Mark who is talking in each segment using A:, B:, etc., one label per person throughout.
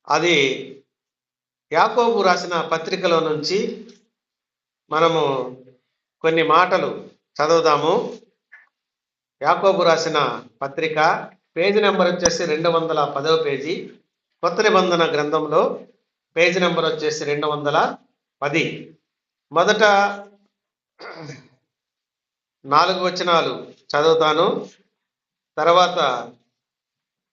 A: అది యాకోబు రాసిన పత్రికలో నుంచి మనము కొన్ని మాటలు చదువుదాము. యాకోబు రాసిన పత్రిక పేజీ నెంబర్ వచ్చేసి 210వ పేజీ. కొత్త నిబంధన గ్రంథంలో పేజీ నెంబర్ వచ్చేసి 210. మొదట 4 వచనాలు చదువుతాను. తర్వాత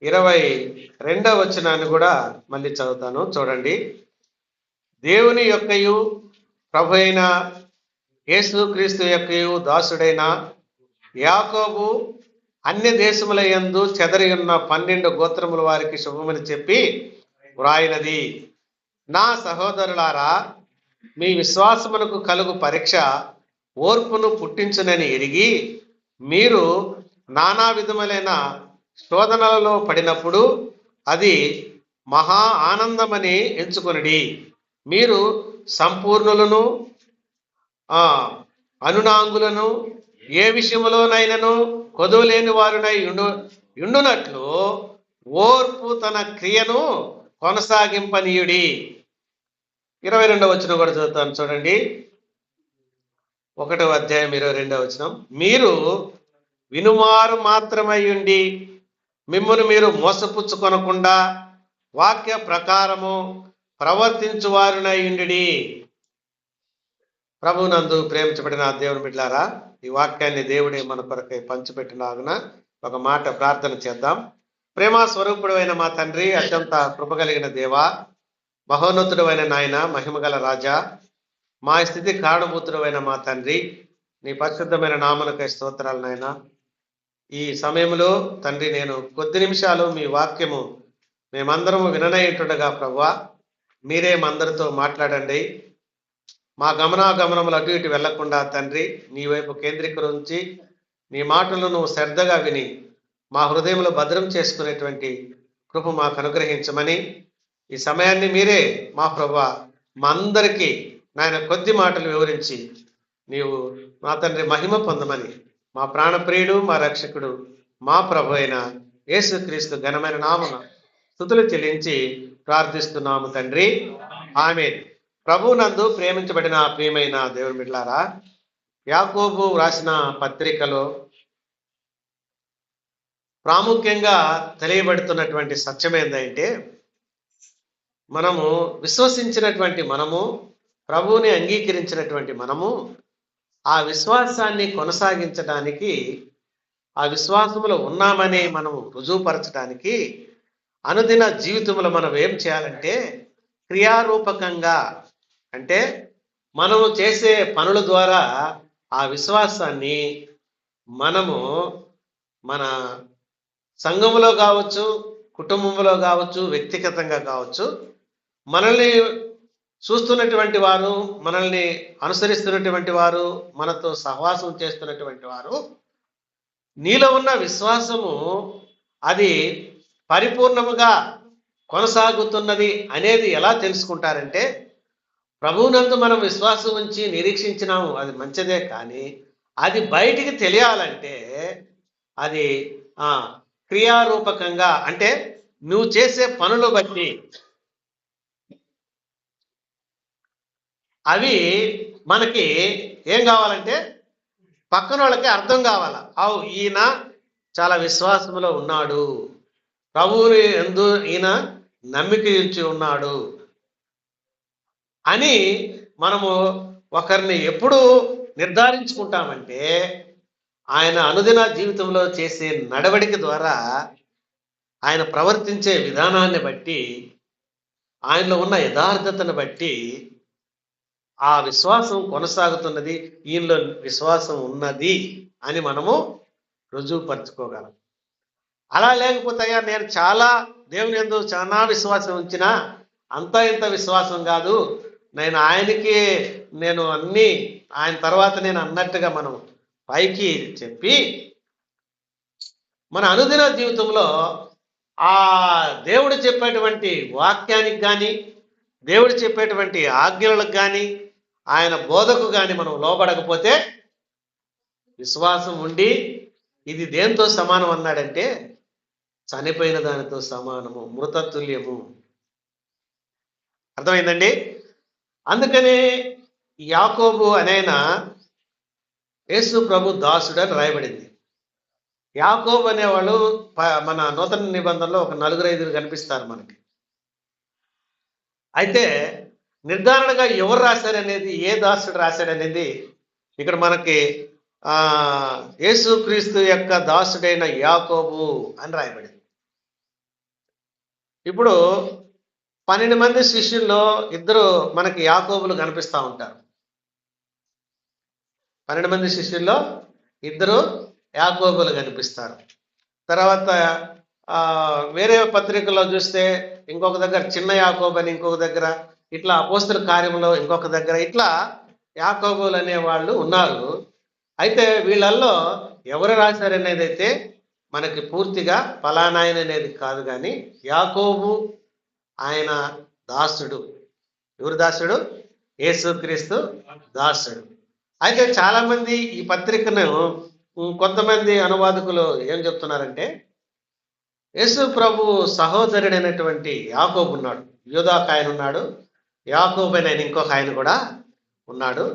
A: 22వ వచనాన్ని కూడా మళ్ళీ చదువుతాను. చూడండి. దేవుని యొక్కయు ప్రభు అయిన యేసుక్రీస్తు యొక్కయు దాసుడైన యాకోబు అన్య దేశముల యందు చెదరి ఉన్న 12 గోత్రముల వారికి శుభమని చెప్పి వ్రాయినది. నా సహోదరులారా, మీ విశ్వాసమునకు కలుగు పరీక్ష ఓర్పును పుట్టించునని ఎరిగి, మీరు నానా విధములైన శోధనలలో పడినప్పుడు అది మహా ఆనందమని ఎంచుకొనిడి. మీరు సంపూర్ణులను అనునాంగులను ఏ విషయములోనైనను కొదువలేని వారునై ఉండునట్లు ఓర్పు తన క్రియను కొనసాగింపనీయుడి. 22వ వచనం కూడా చదువుతాను. చూడండి. 1వ అధ్యాయం 22వ వచనం. మీరు వినుమారు మాత్రమై ఉండి మిమ్మును మీరు మోసపుచ్చుకొనకుండా వాక్య ప్రకారము ప్రవర్తించువారునై ఉండి. ప్రభునందు ప్రేమించబడిన దేవుని బిడ్డలారా, ఈ వాక్యాన్ని దేవుడే మన కొరకై పంచిపెట్టినాగున ఒక మాట ప్రార్థన చేద్దాం. ప్రేమ స్వరూపుడైన మా తండ్రి, అత్యంత కృపగలిగిన దేవా, మహోన్నతుడైన నాయన, మహిమగల రాజా, మా స్థితి కారణభూతుడైన మా తండ్రి, నీ పరిశుద్ధమైన నామనకై స్తోత్రాలు నాయన. ఈ సమయంలో తండ్రి, నేను కొద్ది నిమిషాలు మీ వాక్యము మేమందరము విననయ్యుంటుండగా ప్రభువా, మీరే మా అందరితో మాట్లాడండి. మా గమనాగమనములు అటు ఇటు వెళ్లకుండా తండ్రి, నీ వైపు కేంద్రీకరించి నీ మాటలను నువ్వు శ్రద్ధగా విని మా హృదయంలో భద్రం చేసుకునేటువంటి కృప మాకు అనుగ్రహించమని, ఈ సమయాన్ని మీరే మా ప్రభువా మా అందరికీ నాయన కొద్ది మాటలు వివరించి నీవు మా తండ్రి మహిమ పొందమని మా ప్రాణప్రియుడు, మా రక్షకుడు, మా ప్రభు అయిన యేసుక్రీస్తు ఘనమైన నామమున స్తుతులు చెల్లించి ప్రార్థిస్తున్నాము తండ్రి. ఆమేన్. ప్రభునందు ప్రేమించబడిన ప్రియమైన దేవుని బిడ్డలారా, యాకోబు రాసిన పత్రికలో ప్రాముఖ్యంగా తెలియబడుతున్నటువంటి సత్యం ఏంటంటే, మనము విశ్వసించినటువంటి మనము, ప్రభువుని అంగీకరించినటువంటి మనము, ఆ విశ్వాసాన్ని కొనసాగించడానికి, ఆ విశ్వాసములో ఉన్నామని మనము రుజువుపరచడానికి అనుదిన జీవితంలో మనం ఏం చేయాలంటే, క్రియారూపకంగా, అంటే మనము చేసే పనుల ద్వారా ఆ విశ్వాసాన్ని మనము మన సంఘములో కావచ్చు, కుటుంబంలో కావచ్చు, వ్యక్తిగతంగా కావచ్చు, మనల్ని చూస్తున్నటువంటి వారు, మనల్ని అనుసరిస్తున్నటువంటి వారు, మనతో సహవాసం చేస్తున్నటువంటి వారు, నీలో ఉన్న విశ్వాసము అది పరిపూర్ణముగా కొనసాగుతున్నది అనేది ఎలా తెలుసుకుంటారంటే, ప్రభువునందు మనం విశ్వాసం ఉంచి నిరీక్షించినాము, అది మంచిదే. కానీ అది బయటికి తెలియాలంటే అది క్రియారూపకంగా, అంటే నువ్వు చేసే పనులు బట్టి అవి మనకి ఏం కావాలంటే, పక్కన వాళ్ళకి అర్థం కావాలా. ఈయన చాలా విశ్వాసంలో ఉన్నాడు, ప్రభువుని యందు ఈయన నమ్మిక ఉంచి ఉన్నాడు అని మనము ఒకరిని ఎప్పుడు నిర్ధారించుకుంటామంటే, ఆయన అనుదిన జీవితంలో చేసే నడవడిక ద్వారా, ఆయన ప్రవర్తించే విధానాన్ని బట్టి, ఆయనలో ఉన్న యథార్థతను బట్టి ఆ విశ్వాసం కొనసాగుతున్నది, ఈయనలో విశ్వాసం ఉన్నది అని మనము రుజువుపరచుకోగలం. అలా లేకపోతే, నేను చాలా దేవుని యందు చాలా విశ్వాసం ఉంచినా అంతా ఇంత విశ్వాసం కాదు, నేను ఆయనకి నేను అన్ని ఆయన తర్వాత నేను అన్నట్టుగా మనం పైకి చెప్పి, మన అనుదిన జీవితంలో ఆ దేవుడు చెప్పేటువంటి వాక్యానికి కానీ, దేవుడు చెప్పేటువంటి ఆజ్ఞలకు కానీ, ఆయన బోధకు కానీ మనం లోబడకపోతే, విశ్వాసం ఉండి ఇది దేంతో సమానం అన్నాడంటే, చనిపోయిన దానితో సమానము, మృతతుల్యము. అర్థమైందండి. అందుకని యాకోబు అనేన యేసు ప్రభు దాసుడు అని రాయబడింది. యాకోబు అనేవాళ్ళు మన నూతన నిబంధనలో ఒక 4-5 కనిపిస్తారు మనకి. అయితే నిర్ధారణగా ఎవరు రాశారనేది, ఏ దాసుడు రాశాడనేది ఇక్కడ మనకి యేసుక్రీస్తు యొక్క దాసుడైన యాకోబు అని రాయబడింది. ఇప్పుడు 12 మంది శిష్యుల్లో ఇద్దరు మనకి యాకోబులు కనిపిస్తూ ఉంటారు. 12 మంది శిష్యుల్లో ఇద్దరు యాకోబులు కనిపిస్తారు. తర్వాత వేరే పత్రికల్లో చూస్తే ఇంకొక దగ్గర చిన్న యాకోబు అని, ఇంకొక దగ్గర ఇట్లా అపోస్తల కార్యంలో ఇంకొక దగ్గర ఇట్లా యాకోబులు అనే వాళ్ళు ఉన్నారు. అయితే వీళ్ళల్లో ఎవరు రాశారనేది అయితే మనకి పూర్తిగా ఫలానాయన అనేది కాదు, కానీ యాకోబు ఆయన దాసుడు. ఎవరు దాసుడు? యేసుక్రీస్తు దాసుడు. అయితే చాలా మంది ఈ పత్రికను, కొంతమంది అనువాదకులు ఏం చెప్తున్నారంటే, యేసు ప్రభు సహోదరుడైనటువంటి యాకోబు ఉన్నాడు, యూదాకు ఆయన ఉన్నాడు, యాకోబు అనే ఇంకొక ఆయన కూడా ఉన్నాడు.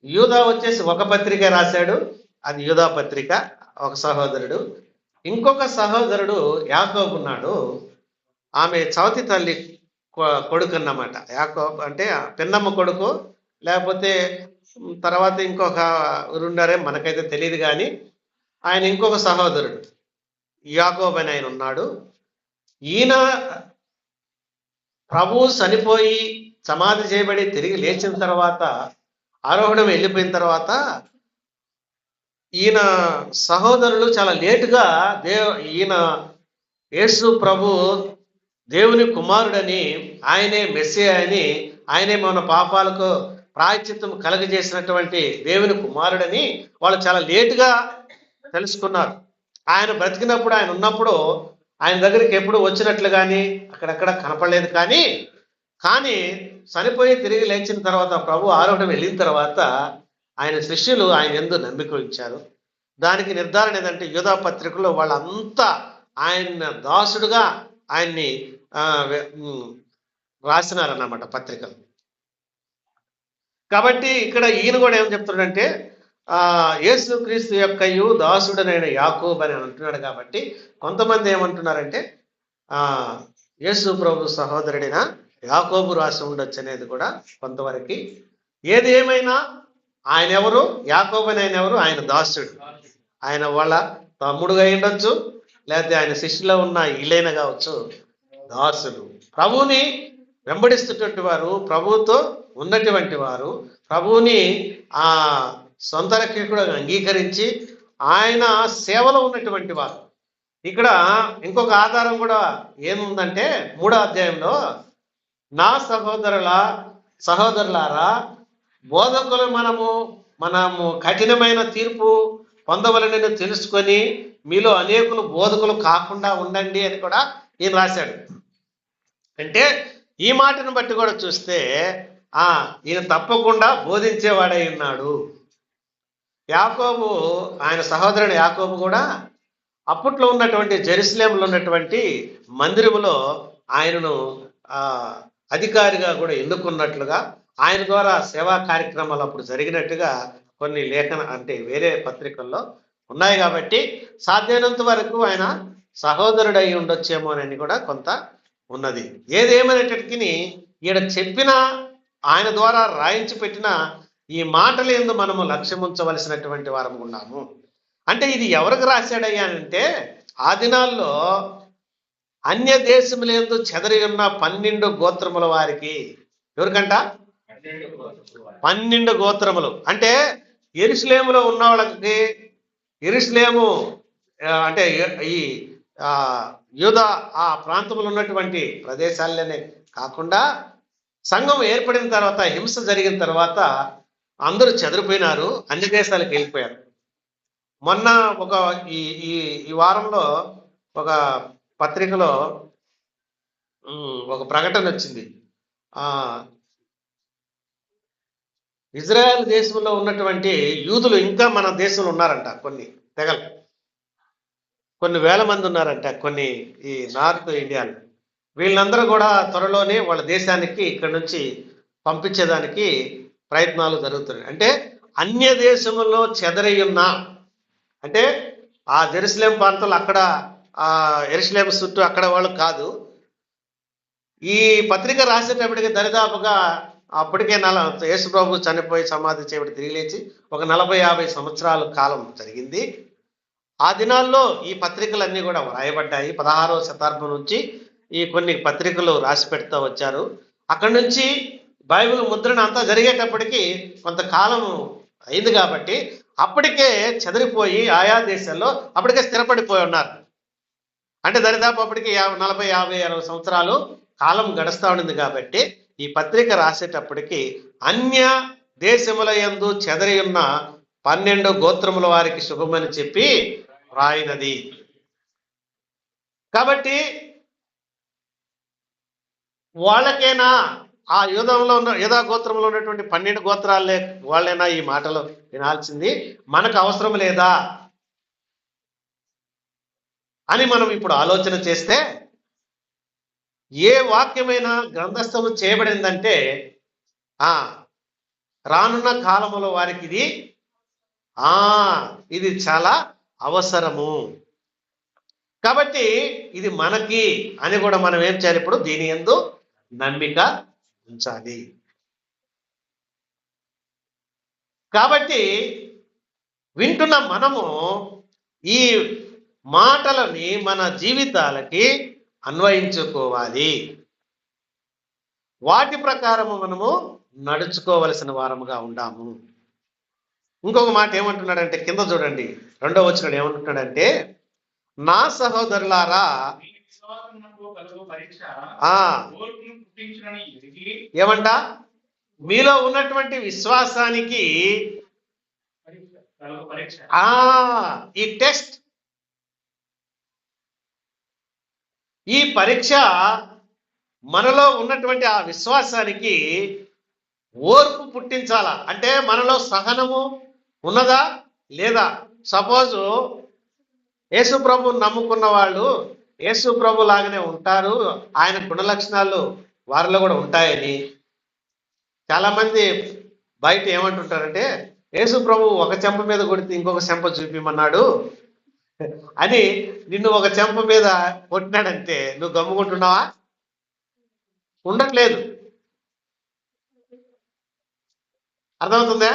A: యూదా వచ్చేసి ఒక పత్రిక రాశాడు, అది యూదా పత్రిక, ఒక సహోదరుడు. ఇంకొక సహోదరుడు యాకోబు ఉన్నాడు, ఆమె చవతి తల్లి కొడుకు అన్నమాట. యాకోబు అంటే పిన్నమ్మ కొడుకు, లేకపోతే తర్వాత ఇంకొక ఉన్నారే మనకైతే తెలియదు, కానీ ఆయన ఇంకొక సహోదరుడు యాకోబు అని ఆయన ఉన్నాడు. ఈయన ప్రభువు చనిపోయి సమాధి చేయబడి తిరిగి లేచిన తర్వాత, ఆరోహణం వెళ్ళిపోయిన తర్వాత ఈయన సహోదరులు చాలా లేటుగా ఈయన యేసు ప్రభు దేవుని కుమారుడని, ఆయనే మెస్సియా అని, ఆయనే మన పాపాలకు ప్రాయశ్చిత్తం కలగజేసినటువంటి దేవుని కుమారుడని వాళ్ళు చాలా లేటుగా తెలుసుకున్నారు. ఆయన బ్రతికినప్పుడు, ఆయన ఉన్నప్పుడు ఆయన దగ్గరికి ఎప్పుడు వచ్చినట్లు కానీ అక్కడక్కడ కనపడలేదు. కానీ చనిపోయి తిరిగి లేచిన తర్వాత, ప్రభు ఆరోహణం వెళ్ళిన తర్వాత ఆయన శిష్యులు ఆయన యందు నమ్మిక ఉంచారు. దానికి నిర్ధారణ ఏదంటే, యూదా పత్రికలో వాళ్ళంతా ఆయన దాసుడుగా ఆయన్ని రాసినారన్నమాట పత్రికలు. కాబట్టి ఇక్కడ ఈయన కూడా ఏం చెప్తున్నాడంటే, యేసుక్రీస్తు యొక్కయు దాసుడనైన యాకోబు అని అంటున్నాడు. కాబట్టి కొంతమంది ఏమంటున్నారంటే, యేసు ప్రభు సహోదరుడైన యాకోబు రాసి ఉండొచ్చు అనేది కూడా కొంతవరకు. ఏది ఏమైనా ఆయన ఎవరు? యాకోబు అని ఆయన ఎవరు? ఆయన దాసుడు. ఆయన వాళ్ళ తమ్ముడుగా ఉండొచ్చు, లేకపోతే ఆయన శిష్యులో ఉన్న ఈలైన కావచ్చు, దాసులు. ప్రభువుని వెంబడిస్తున్నటువంటి వారు, ప్రభువుతో ఉన్నటువంటి వారు, ప్రభువుని సొంత రక్షకుడుగా అంగీకరించి ఆయన సేవలో ఉన్నటువంటి వారు. ఇక్కడ ఇంకొక ఆధారం కూడా ఏముందంటే, 3వ అధ్యాయంలో, నా సహోదరులారా, బోధకులు మనము కఠినమైన తీర్పు పొందవలనని తెలుసుకొని మీలో అనేకులు బోధకులు కాకుండా ఉండండి అని కూడా ఈయన రాశాడు. అంటే ఈ మాటను బట్టి కూడా చూస్తే ఈయన తప్పకుండా బోధించేవాడై ఉన్నాడు. యాకోబు, ఆయన సహోదరుడు యాకోబు కూడా అప్పట్లో ఉన్నటువంటి జెరూసలేములో ఉన్నటువంటి మందిరములో ఆయనను అధికారిగా కూడా ఎన్నుకున్నట్లుగా, ఆయన ద్వారా సేవా కార్యక్రమాలు అప్పుడు జరిగినట్టుగా కొన్ని అంటే వేరే పత్రికల్లో ఉన్నాయి. కాబట్టి సాధ్యమైనంత వరకు ఆయన సహోదరుడై ఉండొచ్చేమోనని కూడా కొంత ఉన్నది. ఏదేమైనప్పటికీ ఈయన చెప్పిన, ఆయన ద్వారా రాయించి పెట్టిన ఈ మాటలు ఎందు మనము లక్ష్యం ఉంచవలసినటువంటి వారం ఉన్నాము. అంటే ఇది ఎవరికి రాశాడయ్యా అంటే, ఆ దినాల్లో అన్య దేశములందు చెదరి ఉన్న 12 గోత్రముల వారికి. ఎవరికంట? 12 గోత్రములు. అంటే యెరూషలేములో ఉన్న వాళ్ళకి, యెరూషలేము అంటే ఈ యూదా ఆ ప్రాంతంలో ఉన్నటువంటి ప్రదేశాలనే కాకుండా, సంఘం ఏర్పడిన తర్వాత, హింస జరిగిన తర్వాత అందరూ చెదిరిపోయినారు, అన్ని దేశాలకు వెళ్ళిపోయారు. మొన్న ఈ వారంలో ఒక పత్రికలో ఒక ప్రకటన వచ్చింది. ఇజ్రాయెల్ దేశంలో ఉన్నటువంటి యూదులు ఇంకా మన దేశంలో ఉన్నారంట. కొన్ని తెగలు, కొన్ని వేల మంది ఉన్నారంట, కొన్ని ఈ నార్త్ ఇండియాలో. వీళ్ళందరూ కూడా త్వరలోనే వాళ్ళ దేశానికి ఇక్కడ నుంచి పంపించేదానికి ప్రయత్నాలు జరుగుతున్నాయి. అంటే అన్య దేశములో చెదరి ఉన్న, అంటే ఆ జెరూసలేం ప్రాంతంలో అక్కడ ఆ యెరూషలేం చుట్టూ అక్కడ వాళ్ళు కాదు. ఈ పత్రిక రాసేటప్పటికి దరిదాపుగా అప్పటికే యేసు ప్రభు చనిపోయి సమాధి చేయబడి తిరిగి లేచి ఒక 40-50 సంవత్సరాల కాలం జరిగింది. ఆ దినాల్లో ఈ పత్రికలన్నీ కూడా వ్రాయబడ్డాయి. 16వ శతాబ్దం నుంచి ఈ కొన్ని పత్రికలు రాసి పెడతా వచ్చారు. అక్కడి నుంచి బైబిల్ ముద్రణ అంతా జరిగేటప్పటికి కొంతకాలం అయింది కాబట్టి అప్పటికే చెదిరిపోయి ఆయా దేశాల్లో అప్పటికే స్థిరపడిపోయి ఉన్నారు. అంటే దరిదాపు అప్పటికి 40, 50, 60 సంవత్సరాలు కాలం గడుస్తూ ఉండింది. కాబట్టి ఈ పత్రిక రాసేటప్పటికి అన్య దేశముల యందు చెదరి ఉన్న 12 గోత్రముల వారికి శుభమని చెప్పి రాయినది. కాబట్టి వాళ్ళకైనా ఆ యూదా గోత్రంలో ఉన్నటువంటి 12 గోత్రాలే వాళ్ళైనా ఈ మాటలు వినాల్సింది, మనకు అవసరం లేదా అని మనం ఇప్పుడు ఆలోచన చేస్తే, ఏ వాక్యమైనా గ్రంథస్థము చేయబడిందంటే రానున్న కాలములో వారికి ఇది చాలా అవసరము. కాబట్టి ఇది మనకి అని కూడా మనం ఏం చేయాలి? ఇప్పుడు దీని యందు నమ్మిక ఉంచాలి. కాబట్టి వింటున్న మనము ఈ మాటలని మన జీవితాలకి అన్వయించుకోవాలి. వాటి ప్రకారము మనము నడుచుకోవలసిన వారముగా ఉండాము. ఇంకొక మాట ఏమంటున్నాడంటే, కింద చూడండి 2వ వచనం ఏమంటున్నాడంటే, నా సహోదరులారా ఏమంట, మీలో ఉన్నటువంటి విశ్వాసానికి ఈ టెస్ట్, ఈ పరీక్ష మనలో ఉన్నటువంటి ఆ విశ్వాసానికి ఓర్పు పుట్టించాలా. అంటే మనలో సహనము ఉన్నదా లేదా? సపోజు యేసు ప్రభు నమ్ముకున్న వాళ్ళు యేసు ప్రభు లాగానే ఉంటారు, ఆయన గుణ లక్షణాలు వారిలో కూడా ఉంటాయని చాలా మంది బయట ఏమంటుంటారంటే, యేసు ప్రభు ఒక చెంప మీద కొడితే ఇంకొక చెంప చూపిమన్నాడు అని నిన్ను ఒక చెంప మీద కొట్టినాడంటే నువ్వు గమ్ముకుంటున్నావా? ఉండట్లేదు. అర్థమవుతుందా?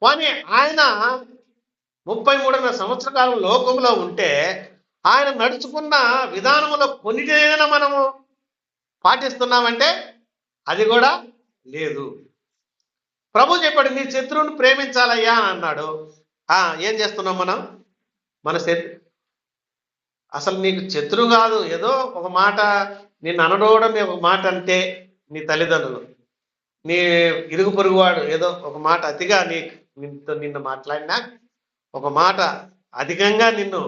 A: కానీ ఆయన 33.5 సంవత్సర కాలం లోకంలో ఉంటే ఆయన నడుచుకున్న విధానంలో కొన్నిటైనా మనము పాటిస్తున్నామంటే అది కూడా లేదు. ప్రభు చెప్పాడు, నీ శత్రువుని ప్రేమించాలయ్యా అని అన్నాడు. ఏం చేస్తున్నాం మనం? మన అసలు నీకు శత్రువు కాదు, ఏదో ఒక మాట నిన్ను అనడోవడం, ఒక మాట అంటే నీ తల్లిదండ్రులు, నీ ఇరుగు పొరుగువాడు ఏదో ఒక మాట అతిగా నిన్ను మాట్లాడినా, ఒక మాట అధికంగా నిన్ను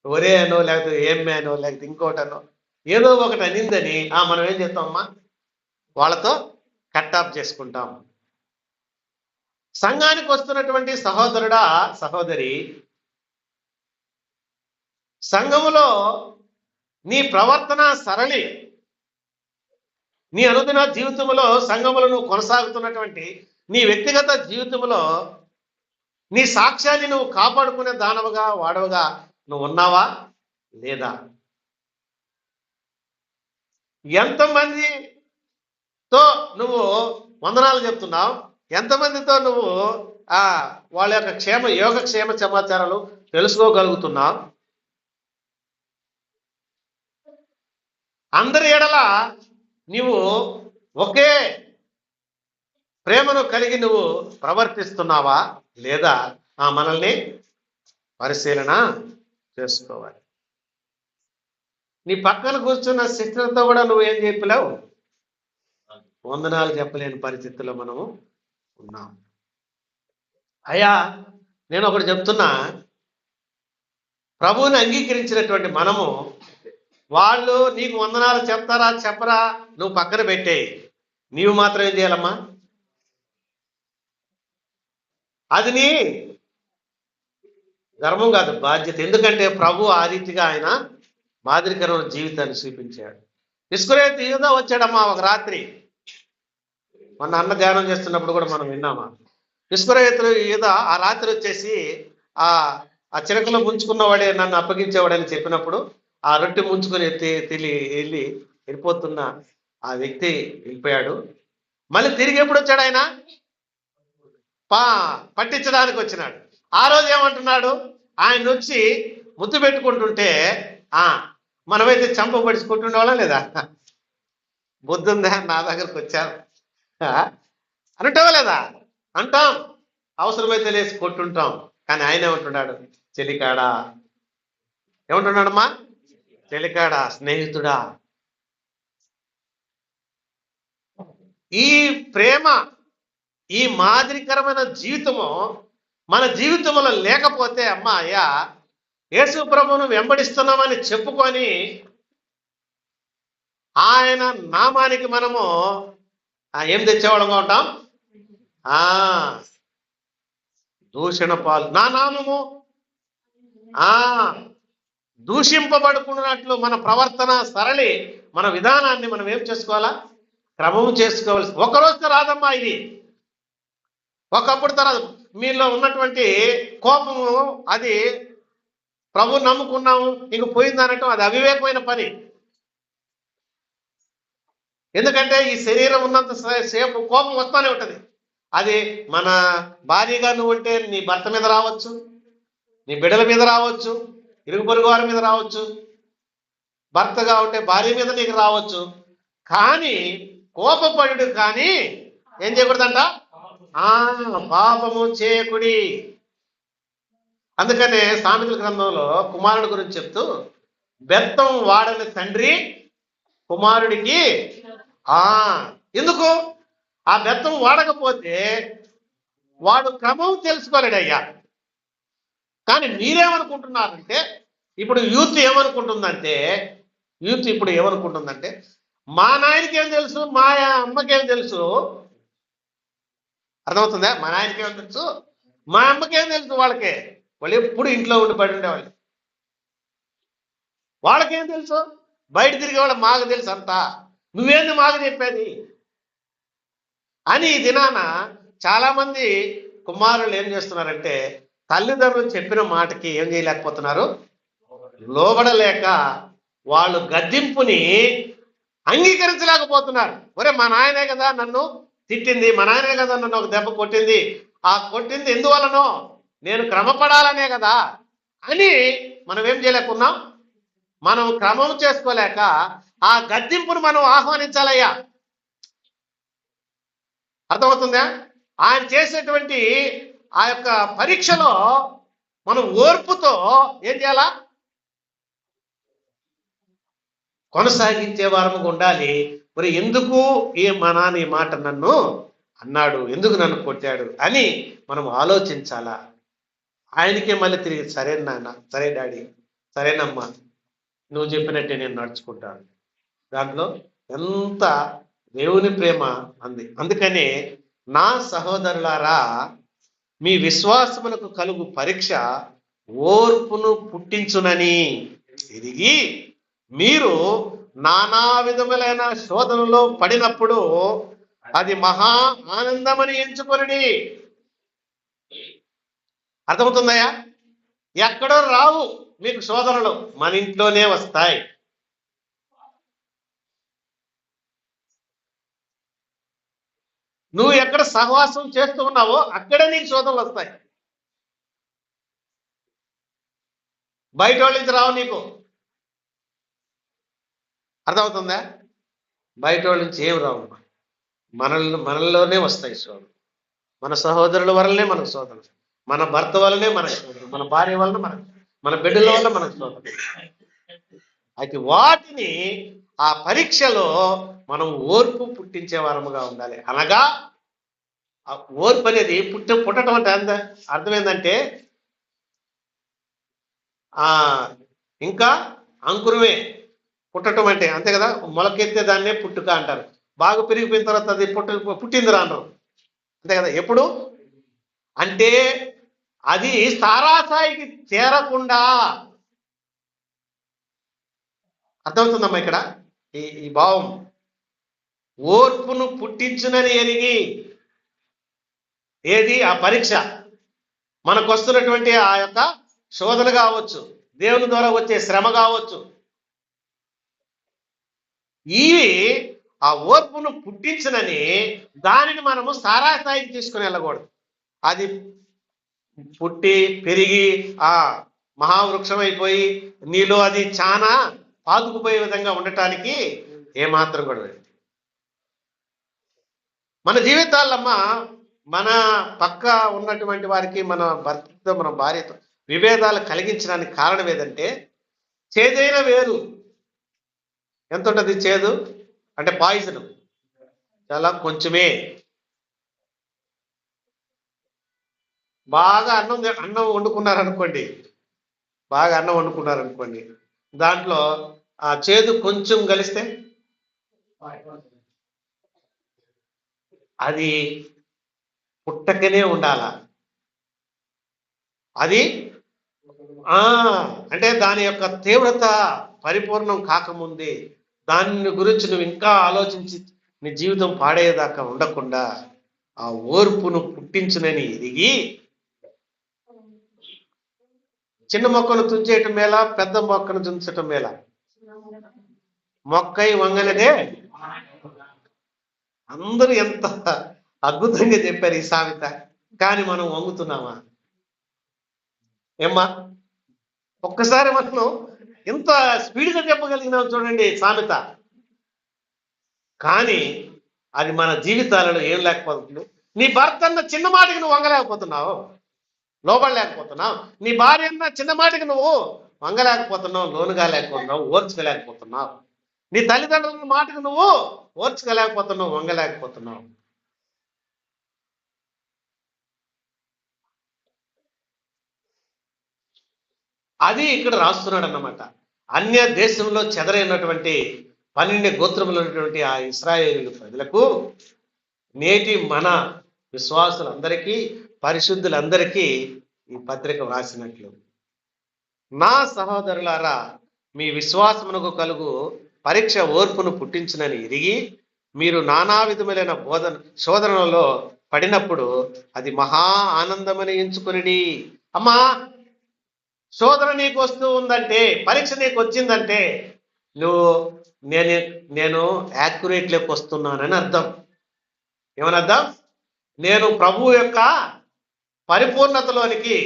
A: ఒరే అనో లేకపోతే ఏమ్మేనో లేకపోతే ఇంకోటనో ఏదో ఒకటి అనిందని మనం ఏం చేస్తామమ్మా? వాళ్ళతో కట్ ఆఫ్ చేసుకుంటాం. సంఘానికి వస్తున్నటువంటి సహోదరుడా, సహోదరి, సంఘములో నీ ప్రవర్తన సరళి, నీ అనుదిన జీవితంలో సంఘములో నువ్వు కొనసాగుతున్నటువంటి నీ వ్యక్తిగత జీవితంలో నీ సాక్ష్యాన్ని నువ్వు కాపాడుకునే దానవుగా వాడవుగా నువ్వు ఉన్నావా లేదా? ఎంతమందితో నువ్వు వందనాలు చెప్తున్నావు? ఎంతమందితో నువ్వు వాళ్ళ యొక్క యోగక్షేమ సమాచారాలు తెలుసుకోగలుగుతున్నావు? అందరి ఎడల నీవు ఒకే ప్రేమను కలిగి నువ్వు ప్రవర్తిస్తున్నావా లేదా? మనల్ని పరిశీలన చేసుకోవాలి. నీ పక్కన కూర్చున్న సిస్టర్తో కూడా నువ్వు ఏం చెప్పలేవు, వందనాలు చెప్పలేని పరిస్థితుల్లో మనము ఉన్నాం. అయ్యా, నేను ఒకటి చెప్తున్నా, ప్రభువుని అంగీకరించినటువంటి మనము, వాళ్ళు నీకు వందనాలు చెప్తారా చెప్పరా నువ్వు పక్కన పెట్టేయి, నీవు మాత్రం ఏం చేయాలమ్మా? అది నీ ధర్మం కాదు, బాధ్యత. ఎందుకంటే ప్రభు ఆ రీతిగా ఆయన మాదిరికరమైన జీవితాన్ని చూపించాడు. ఇస్కరియోతు యూదా వచ్చాడమ్మా ఒక రాత్రి. మొన్న అన్న ధ్యానం చేస్తున్నప్పుడు కూడా మనం విన్నామా, ఇస్కరియోతు యూదా ఆ రాత్రి వచ్చేసి ఆ ఆ చిలకలో ముంచుకున్నవాడే నన్ను అప్పగించేవాడని చెప్పినప్పుడు ఆ రొట్టె ముంచుకొని వెళ్ళిపోతున్న ఆ వ్యక్తి వెళ్ళిపోయాడు. మళ్ళీ తిరిగి ఎప్పుడు వచ్చాడు ఆయన? పట్టించడానికి వచ్చినాడు. ఆ రోజు ఏమంటున్నాడు? ఆయన వచ్చి ముద్దు పెట్టుకుంటుంటే మనమైతే చంపబడిచి కొట్టుండేవాళ్ళం లేదా? బుద్ధి ఉందా నా దగ్గరకు వచ్చాను అంటావా లేదా? అంటాం, అవసరమైతే లేచి కొట్టుంటాం. కానీ ఆయన ఏమంటున్నాడు? చెలికాడా. ఏమంటున్నాడమ్మా? చెలికాడా, స్నేహితుడా. ఈ ప్రేమ, ఈ మాదిరికరమైన జీవితము మన జీవితంలో లేకపోతే అమ్మా అయ్యా, యేసు ప్రభువును వెంబడిస్తున్నామని చెప్పుకొని ఆయన నామానికి మనము ఏం తెచ్చేవాళ్ళంగా ఉంటాం? దూషణ పాలు. నా నామము దూషింపబడుకున్నట్లు మన ప్రవర్తన సరళి, మన విధానాన్ని మనం ఏం చేసుకోవాలా? క్రమము చేసుకోవాల్సి. ఒకరోజుతో రాదమ్మా ఇది. ఒకప్పుడు తర్వాత మీలో ఉన్నటువంటి కోపము అది ప్రభు నమ్ముకున్నాము ఇంక పోయిందనటం అది అవివేకమైన పని. ఎందుకంటే ఈ శరీరం ఉన్నంత సేపు కోపం వస్తూనే ఉంటుంది. అది మన భార్యగా నువ్వు ఉంటే నీ భర్త మీద రావచ్చు, నీ బిడ్డల మీద రావచ్చు, ఇరుగు పొరుగు వారి మీద రావచ్చు, భర్తగా ఉంటే భార్య మీద నీకు రావచ్చు. కానీ కోపపడు కానీ ఏం చేయకూడదంట? పాపము చేయకుడి. అందుకనే సామెతల గ్రంథంలో కుమారుడి గురించి చెప్తూ, బెత్తం వాడని తండ్రి కుమారుడికి ఎందుకు? ఆ బెత్తం వాడకపోతే వాడు క్రమం తెలుసుకోలేడయ్యా. కానీ మీరేమనుకుంటున్నారంటే, ఇప్పుడు యూత్ ఇప్పుడు ఏమనుకుంటుందంటే మా నాయనకి ఏం తెలుసు, మా అమ్మకేం తెలుసు. అర్థమవుతుందా? మా నాయనకేం తెలుసు, మా అమ్మకేం తెలుసు. వాళ్ళు ఎప్పుడు ఇంట్లో ఉండి పడి ఉండేవాళ్ళు. వాళ్ళకేం తెలుసు? బయట తిరిగే వాళ్ళు మాకు తెలుసు అంతా, నువ్వేంది మాకు చెప్పేది అని. ఈ దినాన చాలా మంది కుమారులు ఏం చేస్తున్నారంటే, తల్లిదండ్రులు చెప్పిన మాటకి ఏం చేయలేకపోతున్నారు, లోబడలేక వాళ్ళు గద్దింపుని అంగీకరించలేకపోతున్నారు. ఒరే మా నాయనే కదా నన్ను తిట్టింది, మా నాయనే కదా నన్ను ఒక దెబ్బ కొట్టింది, ఆ కొట్టింది ఎందువలనో నేను క్రమపడాలనే కదా అని మనం ఏం చేయలేకున్నాం. మనం క్రమం చేసుకోలేక ఆ గద్దింపును మనం ఆహ్వానించాలయ్యా. అర్థమవుతుందా? ఆయన చేసేటువంటి ఆ యొక్క పరీక్షలో మనం ఓర్పుతో ఏం చేయాలా? కొనసాగించే వారముగా ఉండాలి. మరి ఎందుకు మా నాన్న ఈ మాట నన్ను అన్నాడు, ఎందుకు నన్ను కొట్టాడు అని మనం ఆలోచించాలా. ఆయనకే మళ్ళీ తిరిగి సరే నాన్న, సరే డాడీ, సరేనమ్మా, నువ్వు చెప్పినట్టే నేను నడుచుకుంటాను. దాంట్లో ఎంత దేవుని ప్రేమ అంది. అందుకనే నా సహోదరులారా, మీ విశ్వాసమునకు కలుగు పరీక్ష ఓర్పును పుట్టించునని ఎరిగి మీరు నానా విధములైన శోధనలో పడినప్పుడు అది మహా ఆనందమని ఎంచుకొనిడి. అర్థమవుతుందయ్యా? ఎక్కడో రావు మీకు శోధనలు, మన ఇంట్లోనే వస్తాయి. నువ్వు ఎక్కడ సహవాసం చేస్తూ ఉన్నావో అక్కడే నీకు శోధనలు వస్తాయి. బయట వాళ్ళ నుంచి రావు నీకు. అర్థమవుతుందా? బయట వాళ్ళ నుంచి ఏం రావు, మనల్లోనే వస్తాయి శోధనలు. మన సహోదరుల వల్లనే మనకు శోధనలు, మన భర్త వల్లనే మనకు శోధనలు, మన భార్య వలన మన బిడ్డల వల్ల మనకు శోధనలు. అయితే వాటిని ఆ పరీక్షలో మనం ఓర్పు పుట్టించే వారముగా ఉండాలి. అనగా ఆ ఓర్పు అనేది పుట్టడం అంటే అర్థం ఏంటంటే ఇంకా అంకురమే పుట్టడం అంటే, అంతే కదా. మొలకెత్తే దాన్నే పుట్టుక అంటారు. బాగా పెరిగిపోయిన తర్వాత అది పుట్టిందిరా అంటారు, అంతే కదా. ఎప్పుడు అంటే అది తారాస్థాయికి చేరకుండా అర్థమవుతుందమ్మా ఇక్కడ ఈ భావం. ఓర్పును పుట్టించునని ఎరిగి, ఏది ఆ పరీక్ష, మనకు వస్తున్నటువంటి ఆ యొక్క శోధన కావచ్చు, దేవుని ద్వారా వచ్చే శ్రమ కావచ్చు, ఇవి ఆ ఓర్పును పుట్టించనని దానిని మనము సారా స్థాయికి తీసుకుని వెళ్ళకూడదు. అది పుట్టి పెరిగి ఆ మహావృక్షం అయిపోయి నీలో అది చాలా పాతుకుపోయే విధంగా ఉండటానికి ఏమాత్రం కూడా లేదు. మన జీవితాలమ్మా మన పక్క ఉన్నటువంటి వారికి, మన భర్తతో మన భార్యతో విభేదాలు కలిగించడానికి కారణం ఏదంటే, చేదైన వేరు ఎంత ఉంటుంది? చేదు అంటే పాయిజన్ చాలా కొంచెమే. బాగా అన్నం వండుకున్నారనుకోండి, దాంట్లో ఆ చేదు కొంచెం కలిస్తే అది పుట్టకనే ఉండాల. అది అంటే దాని యొక్క తీవ్రత పరిపూర్ణం కాకముందే దాని గురించి నువ్వు ఇంకా ఆలోచించి నీ జీవితం పాడేదాకా ఉండకుండా ఆ ఓర్పును పుట్టించునని ఎదిగి, చిన్న మొక్కను తుంచేయటం మేలా, పెద్ద మొక్కను తుంచటం మేలా? మొక్కై వంగనదే. అందరూ ఎంత అద్భుతంగా చెప్పారు ఈ సామెత, కానీ మనం వంగుతున్నామా ఏమ్మా? ఒక్కసారి మనం ఎంత స్పీడ్గా చెప్పగలిగినాం చూడండి సామెత, కానీ అది మన జీవితాలలో ఏం లేకపోతుంది. నీ భర్త అన్న చిన్న మాటకి నువ్వు వంగలేకపోతున్నావు, లోబడలేకపోతున్నావు. నీ భార్య అన్న చిన్న మాటకి నువ్వు వంగలేకపోతున్నావు, లోనుగా లేకపోతున్నావు, ఓర్చుకోలేకపోతున్నావు. నీ తల్లిదండ్రుల మాటకు నువ్వు ఓర్చుకోలేకపోతున్నావు, వంగలేకపోతున్నావు. అది ఇక్కడ రాస్తున్నాడు అన్నమాట. అన్య దేశంలో చెదరైనటువంటి 12 గోత్రములు ఉన్నటువంటి ఆ ఇశ్రాయేలు ప్రజలకు, నేటి మన విశ్వాసులందరికీ, పరిశుద్ధులందరికీ ఈ పత్రిక వ్రాసినట్లు, నా సహోదరులారా, మీ విశ్వాసమునకు కలుగు పరీక్ష ఓర్పును పుట్టించునని ఎరిగి, మీరు నానా విధములైన శోధనలో పడినప్పుడు అది మహా ఆనందమని ఎంచుకునిడి. అమ్మా, శోధన నీకు వస్తూ ఉందంటే, పరీక్ష నీకు వచ్చిందంటే నువ్వు నేను యాక్యురేట్లోకి వస్తున్నానని అర్థం. ఏమని అర్థం? నేను ప్రభు యొక్క పరిపూర్ణతలోనికి,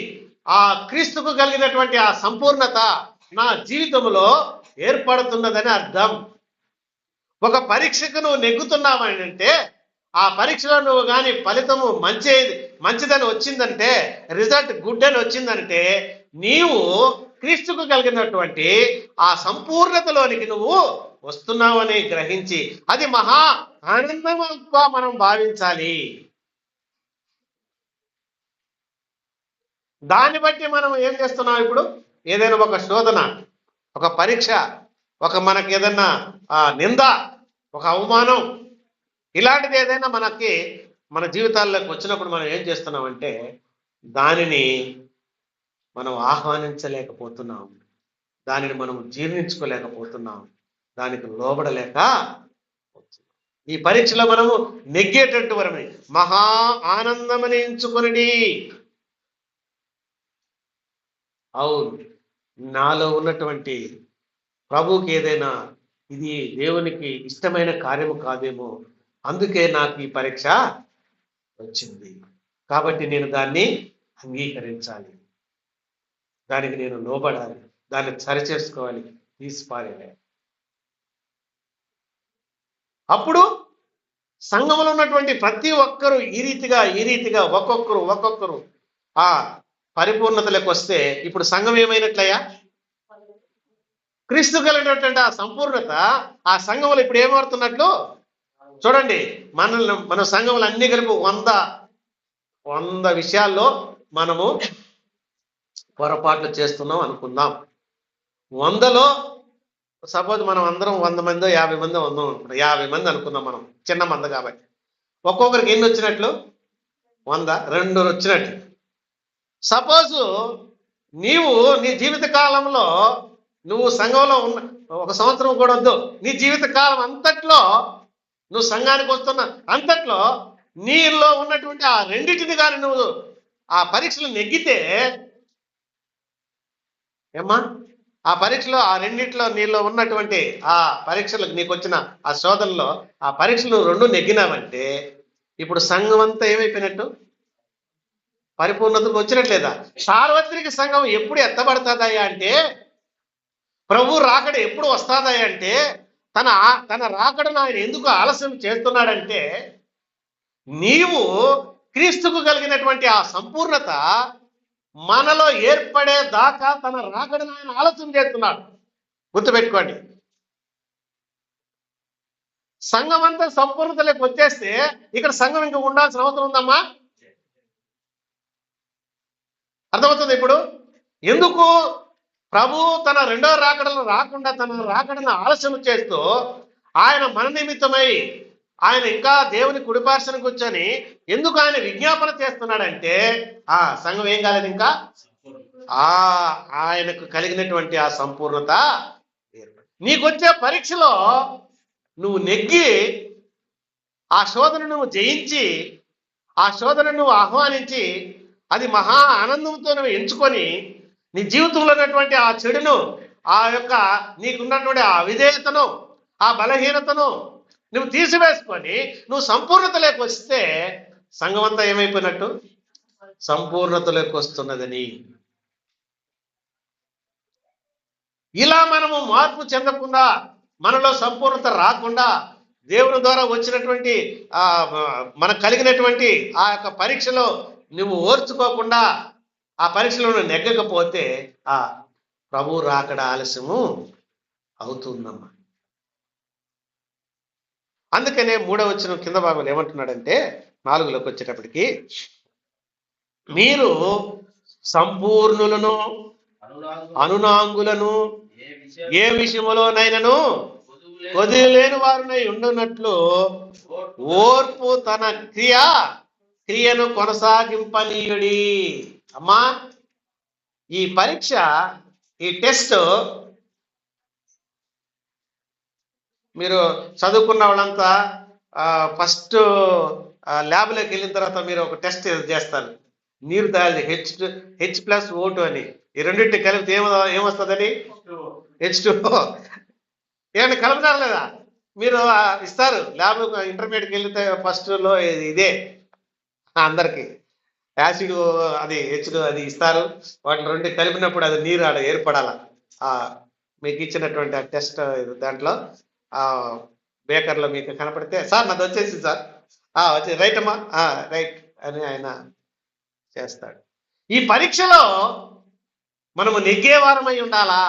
A: ఆ క్రీస్తుకు కలిగినటువంటి ఆ సంపూర్ణత నా జీవితంలో ఏర్పడుతున్నదని అర్థం. ఒక పరీక్షకు నువ్వు నెగ్గుతున్నావని అంటే, ఆ పరీక్షలో నువ్వు కానీ ఫలితము మంచిదని వచ్చిందంటే, రిజల్ట్ గుడ్ అని వచ్చిందంటే, నీవు క్రీస్తుకు కలిగినటువంటి ఆ సంపూర్ణతలోనికి నువ్వు వస్తున్నావని గ్రహించి అది మహా ఆనందంగా మనం భావించాలి. దాన్ని బట్టి మనం ఏం చేస్తున్నాం? ఇప్పుడు ఏదైనా ఒక శోధన, ఒక పరీక్ష, ఒక మనకి ఏదైనా నింద, ఒక అవమానం, ఇలాంటిది ఏదైనా మన జీవితాల్లోకి వచ్చినప్పుడు మనం ఏం చేస్తున్నామంటే, దానిని మనం ఆహ్వానించలేకపోతున్నాం, దానిని మనం జీర్ణించుకోలేకపోతున్నాం, దానికి లోబడలేక ఈ పరీక్షలో మనము నెగ్గేటట్టు వరమే మహా ఆనందమని ఎంచుకొనిడి. అవును, నాలో ఉన్నటువంటి ప్రభువుకి ఏదైనా ఇది దేవునికి ఇష్టమైన కార్యము కాదేమో, అందుకే నాకు ఈ పరీక్ష వచ్చింది, కాబట్టి నేను దాన్ని అంగీకరించాలి, దానికి నేను లోబడాలి, దాన్ని సరిచేసుకోవాలి, తీసిపారేయాలి. అప్పుడు సంఘంలో ఉన్నటువంటి ప్రతి ఒక్కరూ ఈ రీతిగా ఒక్కొక్కరు ఆ పరిపూర్ణతలకు వస్తే, ఇప్పుడు సంఘం ఏమైనట్లయ్యా? క్రీస్తు కలిగినటువంటి ఆ సంపూర్ణత ఆ సంఘంలో ఇప్పుడు ఏమాడుతున్నట్లు చూడండి. మన సంఘంలో అన్ని కలిపి 100 విషయాల్లో మనము పొరపాట్లు చేస్తున్నాం అనుకుందాం. 100లో సపోజ్ మనం అందరం 100 మందో 50 మందో 50 మంది అనుకుందాం, మనం చిన్న మంద కాబట్టి. ఒక్కొక్కరికి ఎన్ని వచ్చినట్లు? 100, 2 వచ్చినట్లు. సపోజు నీవు నీ జీవిత కాలంలో నువ్వు సంఘంలో 1 సంవత్సరం కూడా వద్దు, నీ జీవిత కాలం అంతట్లో, నువ్వు సంఘానికి వస్తున్న అంతట్లో నీలో ఉన్నటువంటి ఆ రెండింటిని కానీ నువ్వు ఆ పరీక్షలు నెగ్గితే ఏమ్మా, ఆ పరీక్షలో ఆ రెండిట్లో నీలో ఉన్నటువంటి ఆ పరీక్షలకు నీకు వచ్చిన ఆ శోధనలో ఆ పరీక్షలు 2 నెగ్గినావంటే ఇప్పుడు సంఘం అంతా ఏమైపోయినట్టు? పరిపూర్ణతకు వచ్చినట్లేదా? సార్వత్రిక సంఘం ఎప్పుడు ఎత్తబడుతుందయ్యా అంటే, ప్రభు రాకడ ఎప్పుడు వస్తాదయ్యా అంటే, తన రాకడను ఆయన ఎందుకు ఆలస్యం చేస్తున్నాడంటే, నీవు క్రీస్తుకు కలిగినటువంటి ఆ సంపూర్ణత మనలో ఏర్పడే దాకా తన రాకడను ఆయన ఆలస్యం చేస్తున్నాడు. గుర్తుపెట్టుకోండి. సంఘం అంతా సంపూర్ణతలోకి వచ్చేస్తే ఇక్కడ సంఘం ఇంకా ఉండాల్సిన అవసరం ఉందమ్మా? అర్థమవుతుంది ఇప్పుడు ఎందుకు ప్రభు తన 2వ రాకడను రాకుండా తన రాకడను ఆలస్యం చేస్తూ ఆయన మన నిమిత్తమై ఆయన ఇంకా దేవుని కుడిపార్శ్వన కూర్చొని ఎందుకు ఆయన విజ్ఞాపన చేస్తున్నాడంటే, ఆ సంఘం ఏం కాలేదు, ఇంకా ఆయనకు కలిగినటువంటి ఆ సంపూర్ణత నీకొచ్చే పరీక్షలో నువ్వు నెగ్గి ఆ శోధన నువ్వు జయించి ఆ శోధన నువ్వు ఆహ్వానించి అది మహా ఆనందంతో నువ్వు ఎంచుకొని నీ జీవితంలో ఉన్నటువంటి ఆ చెడును, ఆ యొక్క నీకున్నటువంటి ఆ అవిధేయతను, ఆ బలహీనతను నువ్వు తీసివేసుకొని నువ్వు సంపూర్ణతలోకి వస్తే సంఘం అంతా ఏమైపోయినట్టు? సంపూర్ణతలోకి వస్తున్నదని. ఇలా మనము మార్పు చెందకుండా, మనలో సంపూర్ణత రాకుండా, దేవుని ద్వారా వచ్చినటువంటి మనకు కలిగినటువంటి ఆ యొక్క పరీక్షలో నువ్వు ఓర్చుకోకుండా ఆ పరీక్షలను నెగ్గకపోతే ఆ ప్రభు రాకడ ఆలస్యము అవుతుందమ్మా. అందుకనే 3వ వచనం కింద భాగంలో ఏమంటున్నాడంటే 4లోకి వచ్చేటప్పటికి, మీరు సంపూర్ణులను అనునాంగులను ఏ విషయములోనైనను కొదిలేని వారునై ఉండునట్లు ఓర్పు తన క్రియను కొనసాగింపనీయుడి. అమ్మా, ఈ పరీక్ష, ఈ టెస్ట్ మీరు చదువుకున్న వాళ్ళంతా ఫస్ట్ ల్యాబ్లోకి వెళ్ళిన తర్వాత మీరు ఒక టెస్ట్ చేస్తారు. నీరు తయారు H+O2 అని, ఈ రెండింటి కలిపితే ఏమొస్తుందని? H2O. ఏమన్నా కలుపుతారు లేదా? మీరు ఇస్తారు ల్యాబ్, ఇంటర్మీడియట్కి వెళ్తే ఫస్ట్లో ఇదే అందరికి యాసిడ్, అది H2 అది ఇస్తారు. వాటిని 2 కలిపినప్పుడు అది నీరు ఆడ ఏర్పడాల. మీకు ఇచ్చినటువంటి ఆ టెస్ట్ దాంట్లో బేకర్లో మీకు కనపడితే, సార్ నాది వచ్చేసి సార్, వచ్చి రైట్ అమ్మా, రైట్ అని ఆయన చేస్తాడు. ఈ పరీక్షలో మనము నెగ్గేవారమై ఉండాలా?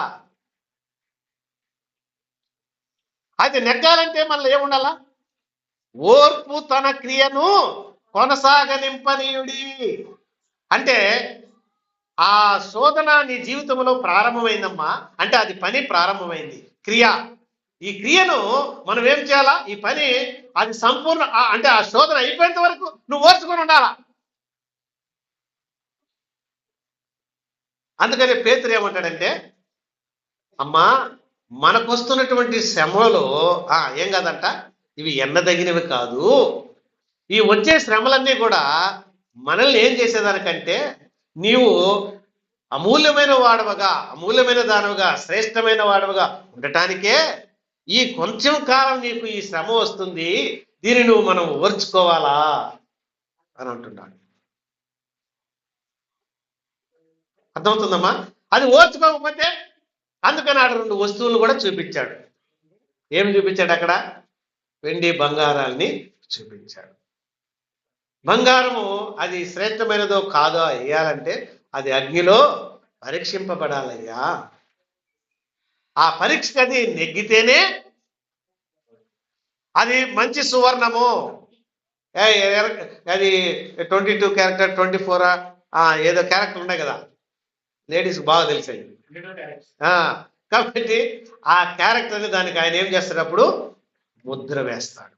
A: అయితే నెగ్గాలంటే మనలో ఏముండాలా? ఓర్పు తన క్రియను కొనసాగనింపనీయుడి. అంటే ఆ శోధన నీ జీవితంలో ప్రారంభమైందమ్మా అంటే అది పని ప్రారంభమైంది, క్రియ. ఈ క్రియను మనం ఏం చేయాలా? ఈ పని అది సంపూర్ణ అంటే ఆ శోధన అయిపోయేంత వరకు నువ్వు ఓర్చుకొని ఉండాలా. అందుకని పేతురు ఏమంటాడంటే, అమ్మా మనకు వస్తున్నటువంటి శ్రమలో ఏం కాదంట, ఇవి ఎన్నదగినవి కాదు. ఈ వచ్చే శ్రమలన్నీ కూడా మనల్ని ఏం చేసేదానికంటే, నీవు అమూల్యమైన వాడవగా, అమూల్యమైన దానవుగా, శ్రేష్టమైన వాడవగా ఉండటానికే ఈ కొంచెం కాలం నీకు ఈ శ్రమ వస్తుంది, దీన్ని నువ్వు మనం ఓర్చుకోవాలా అని అంటున్నాడు. అర్థమవుతుందమ్మా? అది ఓర్చుకోకపోతే అందుకని ఆడ 2 వస్తువులు కూడా చూపించాడు. ఏమి చూపించాడు అక్కడ? వెండి బంగారాల్ని చూపించాడు. బంగారము అది శ్రేష్టమైనదో కాదో వేయాలంటే అది అగ్నిలో పరీక్షింపబడాలయ్యా. ఆ పరీక్షకి అది నెగ్గితేనే అది మంచి సువర్ణము. అది 22 క్యారెక్టర్ 24 ఏదో క్యారెక్టర్ ఉన్నాయి కదా, లేడీస్ బాగా తెలిసాయి. కాబట్టి ఆ క్యారెక్టర్ని దానికి ఆయన ఏం చేస్తాడప్పుడు ముద్ర వేస్తాడు.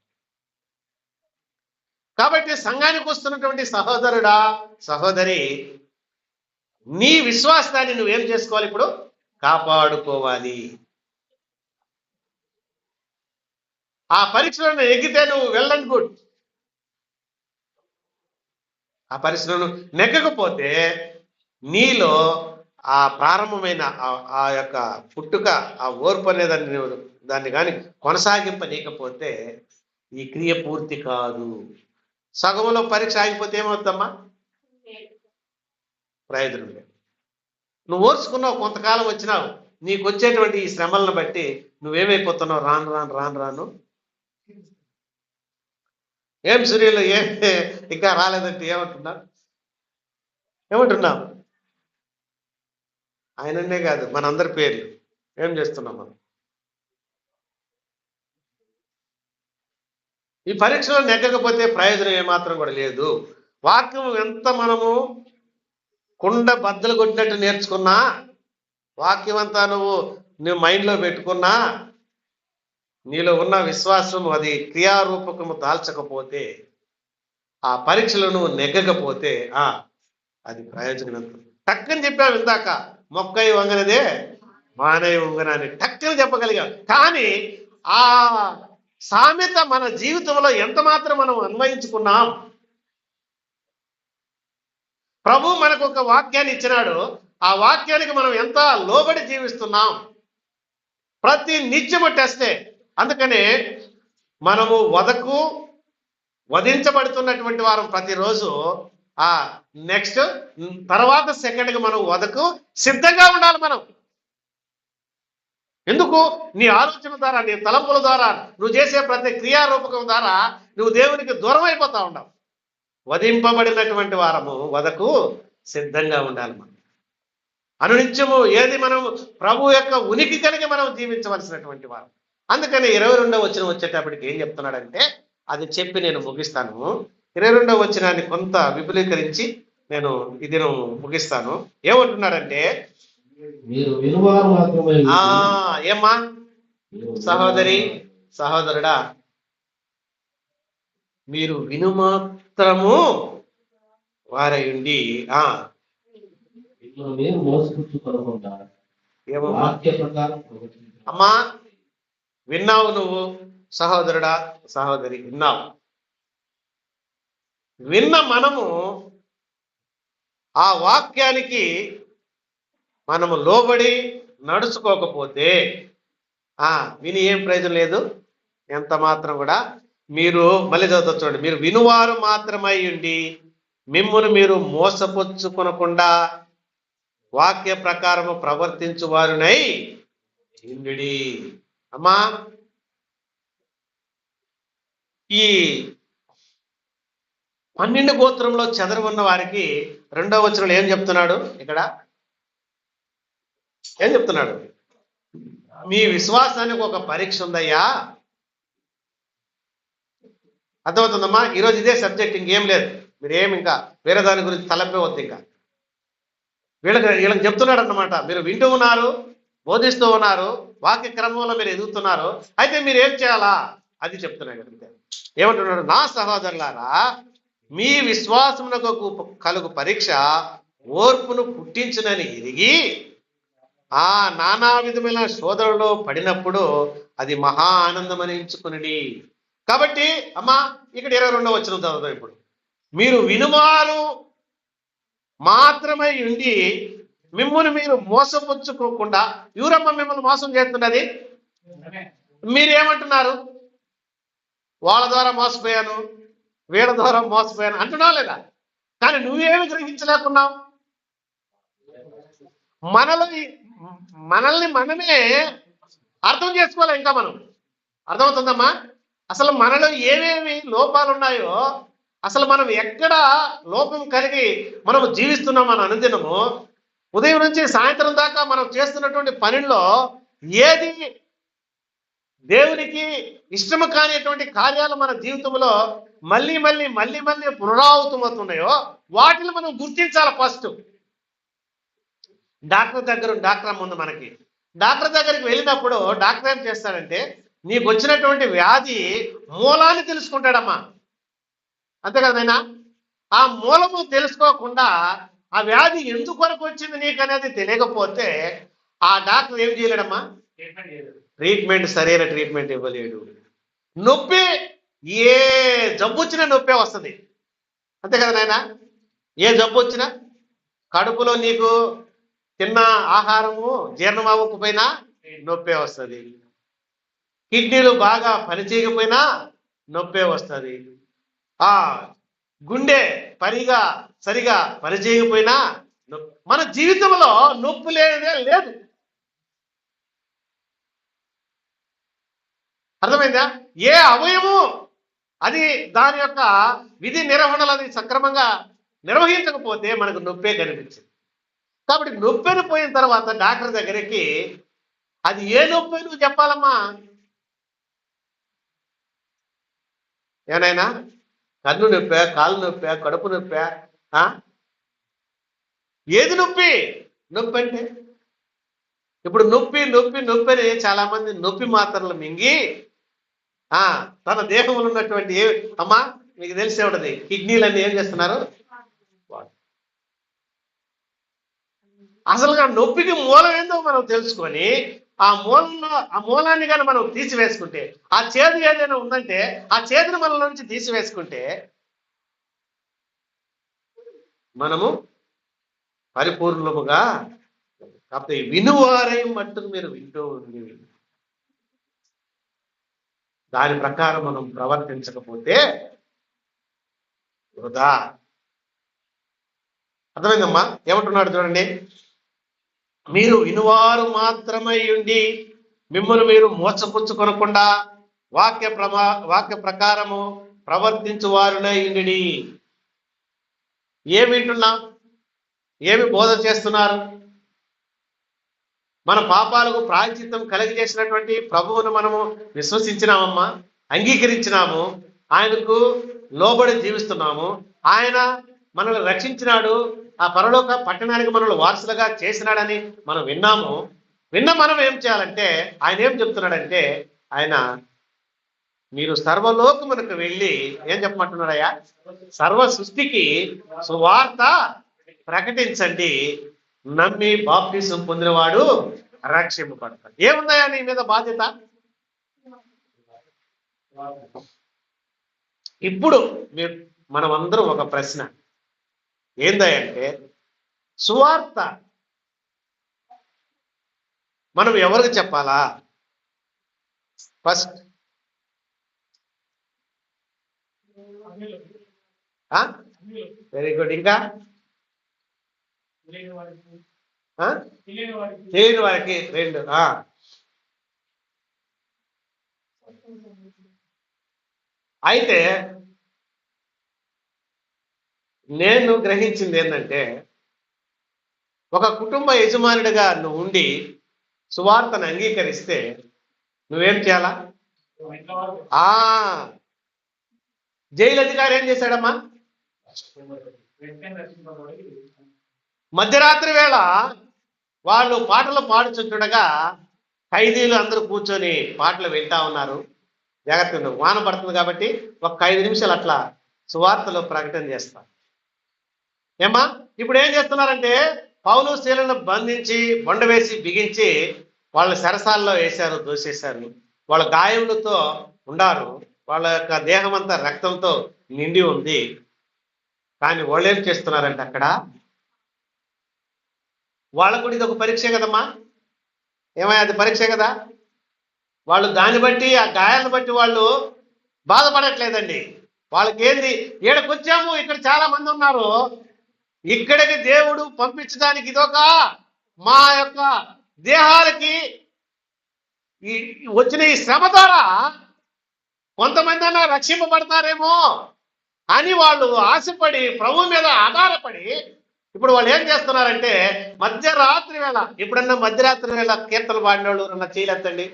A: కాబట్టి సంఘానికి వస్తున్నటువంటి సహోదరుడా, సహోదరి, నీ విశ్వాసాన్ని నువ్వేం చేసుకోవాలి? ఇప్పుడు కాపాడుకోవాలి. ఆ పరీక్షలో నెగ్గితే నువ్వు వెల్ అండ్ గుడ్. ఆ పరీక్షలను నెగ్గకపోతే నీలో ఆ ప్రారంభమైన ఆ యొక్క పుట్టుక, ఆ ఓర్పు అనేదాన్ని దాన్ని కానీ కొనసాగింపనీయకపోతే ఈ క్రియ పూర్తి కాదు. సగంలో పరీక్ష ఆగిపోతే ఏమవుతుందమ్మా? ప్రయోజనం లేదు. నువ్వు ఓర్చుకున్నావు, కొంతకాలం వచ్చినావు, నీకు వచ్చేటువంటి ఈ శ్రమలను బట్టి నువ్వేమైపోతున్నావు? రాను రాను రాను రాను ఏం సూర్యులు ఇంకా రాలేదంటే ఏమంటున్నావు? ఆయననే కాదు, మనందరి పేర్లు ఏం చేస్తున్నాం మనం? ఈ పరీక్షలో నెగ్గకపోతే ప్రయోజనం ఏమాత్రం కూడా లేదు. వాక్యం ఎంత మనము కుండ బద్దలు కొట్టినట్టు నేర్చుకున్నా, వాక్యం అంతా నువ్వు మైండ్లో పెట్టుకున్నా, నీలో ఉన్న విశ్వాసం అది క్రియారూపకము దాల్చకపోతే, ఆ పరీక్షలో నువ్వు నెగ్గకపోతే అది ప్రయోజనం ఎంత? టక్కని చెప్పావు ఇందాక, మొక్కై వంగనదే మానై వంగన అని టక్కని చెప్పగలిగాం. కానీ ఆ సామెత మన జీవితంలో ఎంత మాత్రం మనం అన్వయించుకున్నాం? ప్రభు మనకు ఒక వాక్యాన్ని ఇచ్చినాడు, ఆ వాక్యానికి మనం ఎంత లోబడి జీవిస్తున్నాం? ప్రతి నిత్యము టెస్టే. అందుకనే మనము వధించబడుతున్నటువంటి వారం ప్రతిరోజు నెక్స్ట్ తర్వాత సెకండ్కి మనం వదకు సిద్ధంగా ఉండాలి. మనం ఎందుకు? నీ ఆలోచన ద్వారా, నీ తలంపుల ద్వారా, నువ్వు చేసే ప్రతి క్రియారూపకం ద్వారా నువ్వు దేవునికి దూరం అయిపోతా ఉండవు. వధింపబడినటువంటి వారము వదకు సిద్ధంగా ఉండాలి. మనం అనునిత్యము ఏది మనం ప్రభు యొక్క ఉనికి కలిగి మనం జీవించవలసినటువంటి వారం. అందుకని 22వ వచనం వచ్చేటప్పటికి ఏం చెప్తున్నాడంటే, అది చెప్పి నేను ముగిస్తాను. 22వ వచనాన్ని కొంత విపులీకరించి నేను ఇది ముగిస్తాను. ఏమంటున్నాడంటే, ఏమ్మా సహోదరి, సహోదరుడా, మీరు వినుమాత్రము వారయుండి అమ్మా విన్నావు నువ్వు, సహోదరుడా, సహోదరి విన్నావు. విన్న మనము ఆ వాక్యానికి మనము లోబడి నడుచుకోకపోతే విని ఏం ప్రయోజనం లేదు, ఎంత మాత్రం కూడా. మీరు మళ్ళీ చదువుతా చూడండి, మీరు వినువారు మాత్రమై ఉండి మిమ్మును మీరు మోసపుచ్చుకొనకుండా వాక్య ప్రకారము ప్రవర్తించువారునై ఇండుడి. అమ్మా, ఈ 12 గోత్రంలో చెదరు ఉన్న వారికి 2వ వచనంలో ఏం చెప్తున్నాడు? ఇక్కడ ఏం చెప్తున్నాడు? మీ విశ్వాసానికి ఒక పరీక్ష ఉందయ్యా. అర్థమవుతుందమ్మా? ఈరోజు ఇదే సబ్జెక్ట్, ఇంకేం లేదు. మీరేం ఇంకా వేరే దాని గురించి తలపే వద్దు. ఇంకా వీళ్ళకి చెప్తున్నాడు అన్నమాట, మీరు వింటూ ఉన్నారు, బోధిస్తూ ఉన్నారు, వాక్య క్రమంలో మీరు ఎదుగుతున్నారు, అయితే మీరు ఏం చేయాలా అది చెప్తున్నాడు. ఏమంటున్నాడు? నా సహోదరులారా, మీ విశ్వాసమునకు కలుగు పరీక్ష ఓర్పును పుట్టించునని ఎరిగి నానా విధమైన శోధనలో పడినప్పుడు అది మహా ఆనందమని ఎంచుకుని. కాబట్టి అమ్మా, ఇక్కడ 22వ వచనం చదువుతాం ఇప్పుడు. మీరు వినువారు మాత్రమై ఉండి మిమ్మల్ని మీరు మోసపుచ్చుకోకుండా. ఎవరమ్మ మిమ్మల్ని మోసం చేస్తున్నది? మీరేమంటున్నారు? వాళ్ళ ద్వారా మోసపోయాను, వీళ్ళ ద్వారా మోసపోయాను అంటున్నావు లేదా? కానీ నువ్వేమి గ్రహించలేకున్నావు? మనల్ని మనమే అర్థం చేసుకోవాలి. ఇంకా మనం అర్థమవుతుందమ్మా? అసలు మనలో ఏమేమి లోపాలు ఉన్నాయో, అసలు మనం ఎక్కడ లోపం కలిగి మనం జీవిస్తున్నాం మన అనుదినము. ఉదయం నుంచి సాయంత్రం దాకా మనం చేస్తున్నటువంటి పనుల్లో ఏది దేవునికి ఇష్టము కానిటువంటి కార్యాలు మన జీవితంలో మళ్ళీ మళ్ళీ మళ్ళీ మళ్ళీ పునరావృతమవుతున్నాయో వాటిని మనం గుర్తించాలి. ఫస్ట్ డాక్టర్ ముందు మనకి డాక్టర్ దగ్గరికి వెళ్ళినప్పుడు డాక్టర్ ఏం చేస్తాడంటే, నీకు వచ్చినటువంటి వ్యాధి మూలాన్ని తెలుసుకుంటాడమ్మా. అంతే కదా నాయనా? ఆ మూలము తెలుసుకోకుండా ఆ వ్యాధి ఎందుకొరకు వచ్చింది నీకు అనేది తెలియకపోతే ఆ డాక్టర్ ఏం చేయలేడమ్మా? ట్రీట్మెంట్, సరైన ట్రీట్మెంట్ ఇవ్వలేడు. నొప్పి ఏ జబ్బు వచ్చినా నొప్పే వస్తుంది. అంతే కదా నాయన? ఏ జబ్బు వచ్చినా, కడుపులో నీకు తిన్న ఆహారము జీర్ణం అవ్వకపోయినా నొప్పే వస్తుంది. కిడ్నీలు బాగా పనిచేయకపోయినా నొప్పే వస్తుంది. ఆ గుండె సరిగా పనిచేయకపోయినా మన జీవితంలో నొప్పి లేదే లేదు. అర్థమైందా? ఏ అవయము అది దాని యొక్క విధి నిర్వహణలు అది సక్రమంగా నిర్వహించకపోతే మనకు నొప్పే కనిపించింది. కాబట్టి నొప్పిని పోయిన తర్వాత డాక్టర్ దగ్గరికి అది ఏ నొప్పి నువ్వు చెప్పాలమ్మా. ఏనైనా కన్ను నొప్పా, కాలు నొప్పా, కడుపు నొప్పా, ఏది నొప్పి? నొప్పి అంటే ఇప్పుడు నొప్పి నొప్పి నొప్పి అని చాలా మంది నొప్పి మాత్రలు మింగి తన దేహంలో ఉన్నటువంటి అమ్మా మీకు తెలిసే ఉంటది, కిడ్నీలన్నీ ఏం చేస్తున్నారు? అసలుగా నొప్పికి మూలం ఏందో మనం తెలుసుకొని ఆ మూలాన్ని కానీ మనం తీసివేసుకుంటే, ఆ చేదు ఏదైనా ఉందంటే ఆ చేదును మన నుంచి తీసివేసుకుంటే మనము పరిపూర్ణముగా. కాకపోతే వినువారై మట్టుకు మీరు వింటూ ఉంది, దాని ప్రకారం మనం ప్రవర్తించకపోతే వృధా. అర్థమైందమ్మా? ఏమంటున్నాడు చూడండి, మీరు వినువారు మాత్రమై ఉండి మిమ్మల్ని మీరు మోసపుచ్చుకొనకుండా వాక్య ప్రకారము ప్రవర్తించువారునై ఉండి. ఏమి వింటున్నాం? ఏమి బోధ చేస్తున్నారు? మన పాపాలకు ప్రాయశ్చిత్తం కలిగజేసినటువంటి ప్రభువును మనము విశ్వసించినామమ్మా, అంగీకరించినాము, ఆయనకు లోబడి జీవిస్తున్నాము, ఆయన మనల్ని రక్షించినాడు, ఆ పరలోక పట్టణానికి మనల్ని వారసులుగా చేసినాడని మనం విన్నాము. మనం ఏం చేయాలంటే ఆయన ఏం చెప్తున్నాడంటే, ఆయన మీరు సర్వలోకమునకు వెళ్ళి ఏం చెప్పమంటున్నాడయ్యా? సర్వ సృష్టికి సువార్త ప్రకటించండి, నమ్మి బాప్తిసం పొందినవాడు రక్షింపబడతాడు. ఏముందయ్యా నీ మీద బాధ్యత? ఇప్పుడు మనం అందరం ఒక ప్రశ్న ఏందంటే, సువార్త మనం ఎవరికి చెప్పాలా? First very good. ఇంకా తెలియని వారికి రెండు. అయితే నేను గ్రహించింది ఏంటంటే, ఒక కుటుంబ యజమానుడిగా నువ్వు ఉండి సువార్తను అంగీకరిస్తే నువ్వేం చేయాలా? జైలు అధికారి ఏం చేశాడమ్మా? మధ్యరాత్రి వేళ వాళ్ళు పాటలు పాడుచుండగా ఖైదీలు అందరూ కూర్చొని పాటలు వింటా ఉన్నారు. జాగ్రత్తగా వాన పడుతుంది కాబట్టి ఒక 5 నిమిషాలు అట్లా సువార్తలో ప్రకటన చేస్తారు. ఏమ్మా ఇప్పుడు ఏం చేస్తున్నారంటే, పౌలు శీలను బంధించి బొండ వేసి బిగించి వాళ్ళ సరసాల్లో వేశారు, దోసేశారు. వాళ్ళ గాయములతో ఉండారు, వాళ్ళ యొక్క దేహం అంతా రక్తంతో నిండి ఉంది. కానీ వాళ్ళు ఏం చేస్తున్నారంటే, అక్కడ వాళ్ళకు కూడా ఇది ఒక పరీక్ష కదమ్మా. ఏమయ్యా, అది పరీక్ష కదా. వాళ్ళు దాన్ని బట్టి, ఆ గాయాలను బట్టి వాళ్ళు బాధపడట్లేదండి. వాళ్ళకి ఏంది, ఈడకొచ్చాము, ఇక్కడ చాలా మంది ఉన్నారు, ఇక్కడికి దేవుడు పంపించడానికి ఇదొక మా యొక్క దేహాలకి వచ్చిన ఈ శ్రమ ద్వారా కొంతమంది అన్నా రక్షింపబడతారేమో అని వాళ్ళు ఆశపడి ప్రభు మీద ఆధారపడి ఇప్పుడు వాళ్ళు ఏం చేస్తున్నారంటే, మధ్యరాత్రి వేళ, ఎప్పుడన్నా మధ్యరాత్రి వేళ కీర్తన పాడిన వాళ్ళు ఉన్న చేయలేదండి.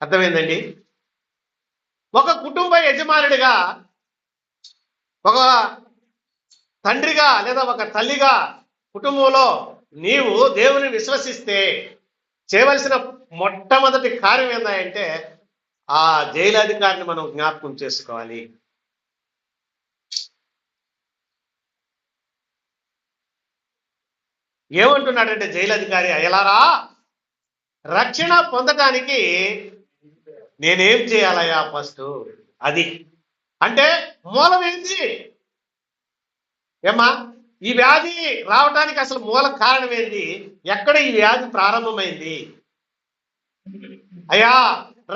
A: అర్థమైందండి? ఒక కుటుంబ యజమానుడిగా, ఒక తండ్రిగా లేదా ఒక తల్లిగా కుటుంబంలో నీవు దేవుని విశ్వసిస్తే చేయవలసిన మొట్టమొదటి కార్యం ఏంటంటే, ఆ జైలు అధికారిని మనం జ్ఞాపకం చేసుకోవాలి. ఏమంటున్నాడంటే జైలు అధికారి, అయ్యలారా, రక్షణ పొందటానికి నేనేం చేయాలయ్యా ఫస్ట్? అది అంటే మూలం ఏంటి? ఏమ్మా, ఈ వ్యాధి రావడానికి అసలు మూల కారణం ఏంటి? ఎక్కడ ఈ వ్యాధి ప్రారంభమైంది? అయ్యా,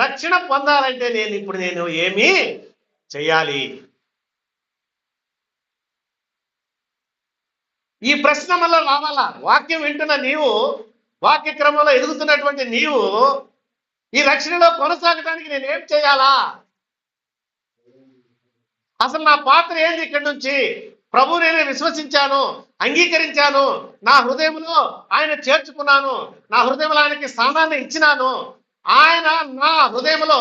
A: రక్షణ పొందాలంటే నేను ఏమి చెయ్యాలి? ఈ ప్రశ్న వల్ల రావాలా? వాక్యం వింటున్న నీవు, వాక్య క్రమంలో ఎదుగుతున్నటువంటి నీవు, ఈ రక్షణలో కొనసాగడానికి నేనేం చేయాలా? అసలు నా పాత్ర ఏంది? ఇక్కడి నుంచి ప్రభు నేనే విశ్వసించాను, అంగీకరించాను, నా హృదయంలో ఆయన చేర్చుకున్నాను, నా హృదయంలో ఆయనకి స్థానాన్ని ఇచ్చినాను, ఆయన నా హృదయంలో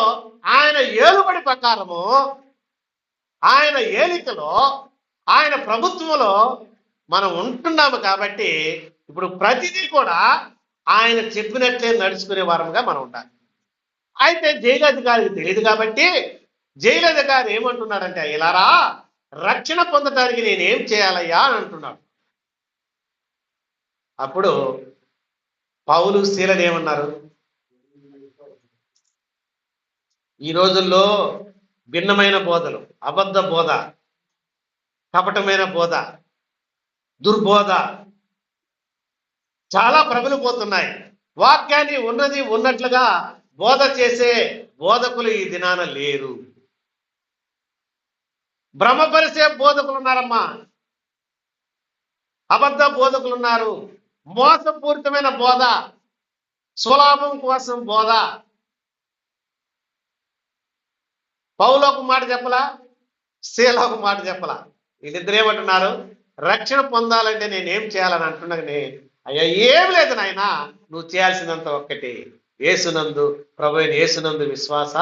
A: ఆయన ఏలుబడి ప్రకారము, ఆయన ఏలికలో, ఆయన ప్రభుత్వంలో మనం ఉంటున్నాము. కాబట్టి ఇప్పుడు ప్రతిదీ కూడా ఆయన చెప్పినట్లే నడుచుకునే వారంగా మనం ఉండాలి. అయితే జైలు అధికారికి తెలియదు కాబట్టి జైలు అధికారి ఏమంటున్నాడంటే, ఇలారా, రక్షణ పొందటానికి నేనేం చేయాలయ్యా అని అంటున్నాడు. అప్పుడు పౌలు శీలను ఏమన్నారు? ఈ రోజుల్లో భిన్నమైన బోధలు, అబద్ధ బోధ, కపటమైన బోధ, దుర్బోధ చాలా ప్రబలిపోతున్నాయి. వాక్యాన్ని ఉన్నది ఉన్నట్లుగా బోధ చేసే బోధకులు ఈ దినాన లేరు. భ్రమపరిచే బోధకులు ఉన్నారమ్మా, అబద్ధ బోధకులు ఉన్నారు, మోసపూరితమైన బోధ, స్వలాభం కోసం బోధ. పౌలకు మాట చెప్పలా, శీలకు మాట చెప్పలా. వీళ్ళిద్దరు ఏమంటున్నారు? రక్షణ పొందాలంటే నేనేం చేయాలని అంటున్నానే, అయ్యా ఏం లేదు నాయన, నువ్వు చేయాల్సినంత ఒక్కటి, యేసునందు, ప్రభు అయిన యేసునందు విశ్వాస.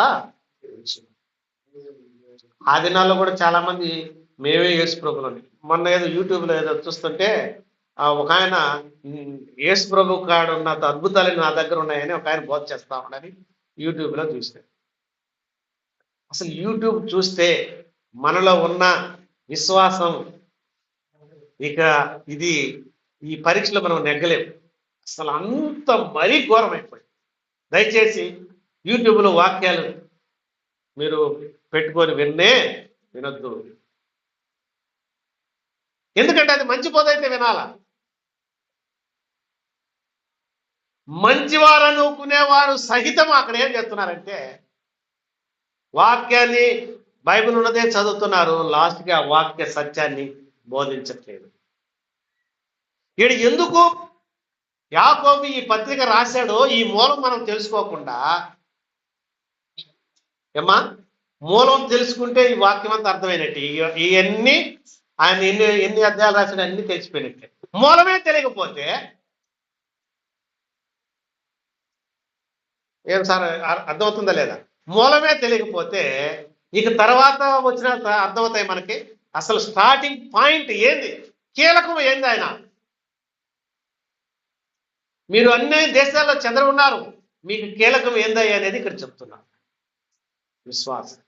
A: ఆ దినాల్లో కూడా చాలా మంది మేమే యేసు ప్రభులని, మొన్న ఏదో యూట్యూబ్లో ఏదో చూస్తుంటే ఒక ఆయన యేసు ప్రభు కాడు ఉన్న అద్భుతాలు నా దగ్గర ఉన్నాయని ఒక ఆయన బోధ చేస్తా ఉండని యూట్యూబ్లో చూసాను. అసలు యూట్యూబ్ చూస్తే మనలో ఉన్న విశ్వాసం ఇక ఈ పరీక్షలో మనం నెగ్గలేము. అసలు అంత మరీ ఘోరమైపోయింది. దయచేసి యూట్యూబ్లో వాక్యాలు మీరు పెట్టుకొని వినొద్దు. ఎందుకంటే అది మంచి బోధ అయితే వినాలా. మంచివారు అనుకునేవారు సహితం అక్కడ ఏం చేస్తున్నారంటే వాక్యాన్ని, బైబిల్ ఉన్నదే చదువుతున్నారు, లాస్ట్కి ఆ వాక్య సత్యాన్ని బోధించట్లేదు. వీడు ఎందుకు యాకోబు ఈ పత్రిక రాశాడో ఈ మూలం మనం తెలుసుకోకుండా, ఏమ్మా, మూలం తెలుసుకుంటే ఈ వాక్యం అంతా అర్థమైనట్టు. ఇవన్నీ ఆయన ఎన్ని అధ్యాయాలు రాశాడు అన్ని తెలిసిపోయినట్టే. మూలమే తెలియకపోతే ఏం సార్ అర్థమవుతుందా లేదా? మూలమే తెలియకపోతే ఇక తర్వాత వచ్చిన అర్థమవుతాయి మనకి. అసలు స్టార్టింగ్ పాయింట్ ఏంది, కీలకం ఏంది? ఆయన మీరు అన్ని దేశాల్లో చెందరు ఉన్నారు, మీకు కీలకం ఏందయ్య అనేది ఇక్కడ చెప్తున్నారు, విశ్వాసం.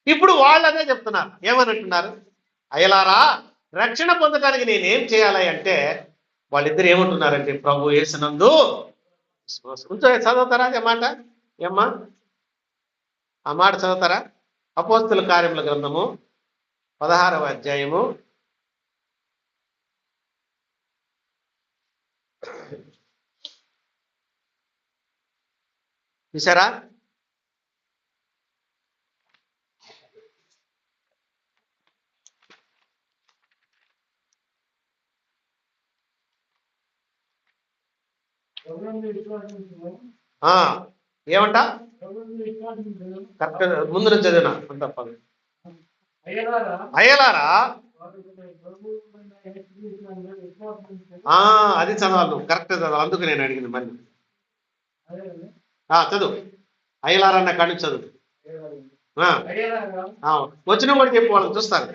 A: ఇప్పుడు వాళ్ళు అదే చెప్తున్నారు. ఏమని అంటున్నారు? అయ్యలారా, రక్షణ పొందడానికి నేనేం చేయాలి అంటే వాళ్ళిద్దరు ఏమంటున్నారంటే, ప్రభు యేసునందు విశ్వాసం. చదువుతారా ఆ మాట? ఏమ్మా, ఆ మాట చదువుతారా? అపోస్తుల కార్యముల గ్రంథము 16వ అధ్యాయము 'చూసారా? ఏమంట? కరెక్ట్ ముందు నుంచి చదివినా అంత. అయ్యలారా, అది చదవాలి, కరెక్ట్ చదవాలి. అందుకు నేను అడిగింది మళ్ళీ. చదువు, అయ్యలారన్న కాడి చదువు. వచ్చిన కూడా చెప్పు, వాళ్ళని చూస్తారు.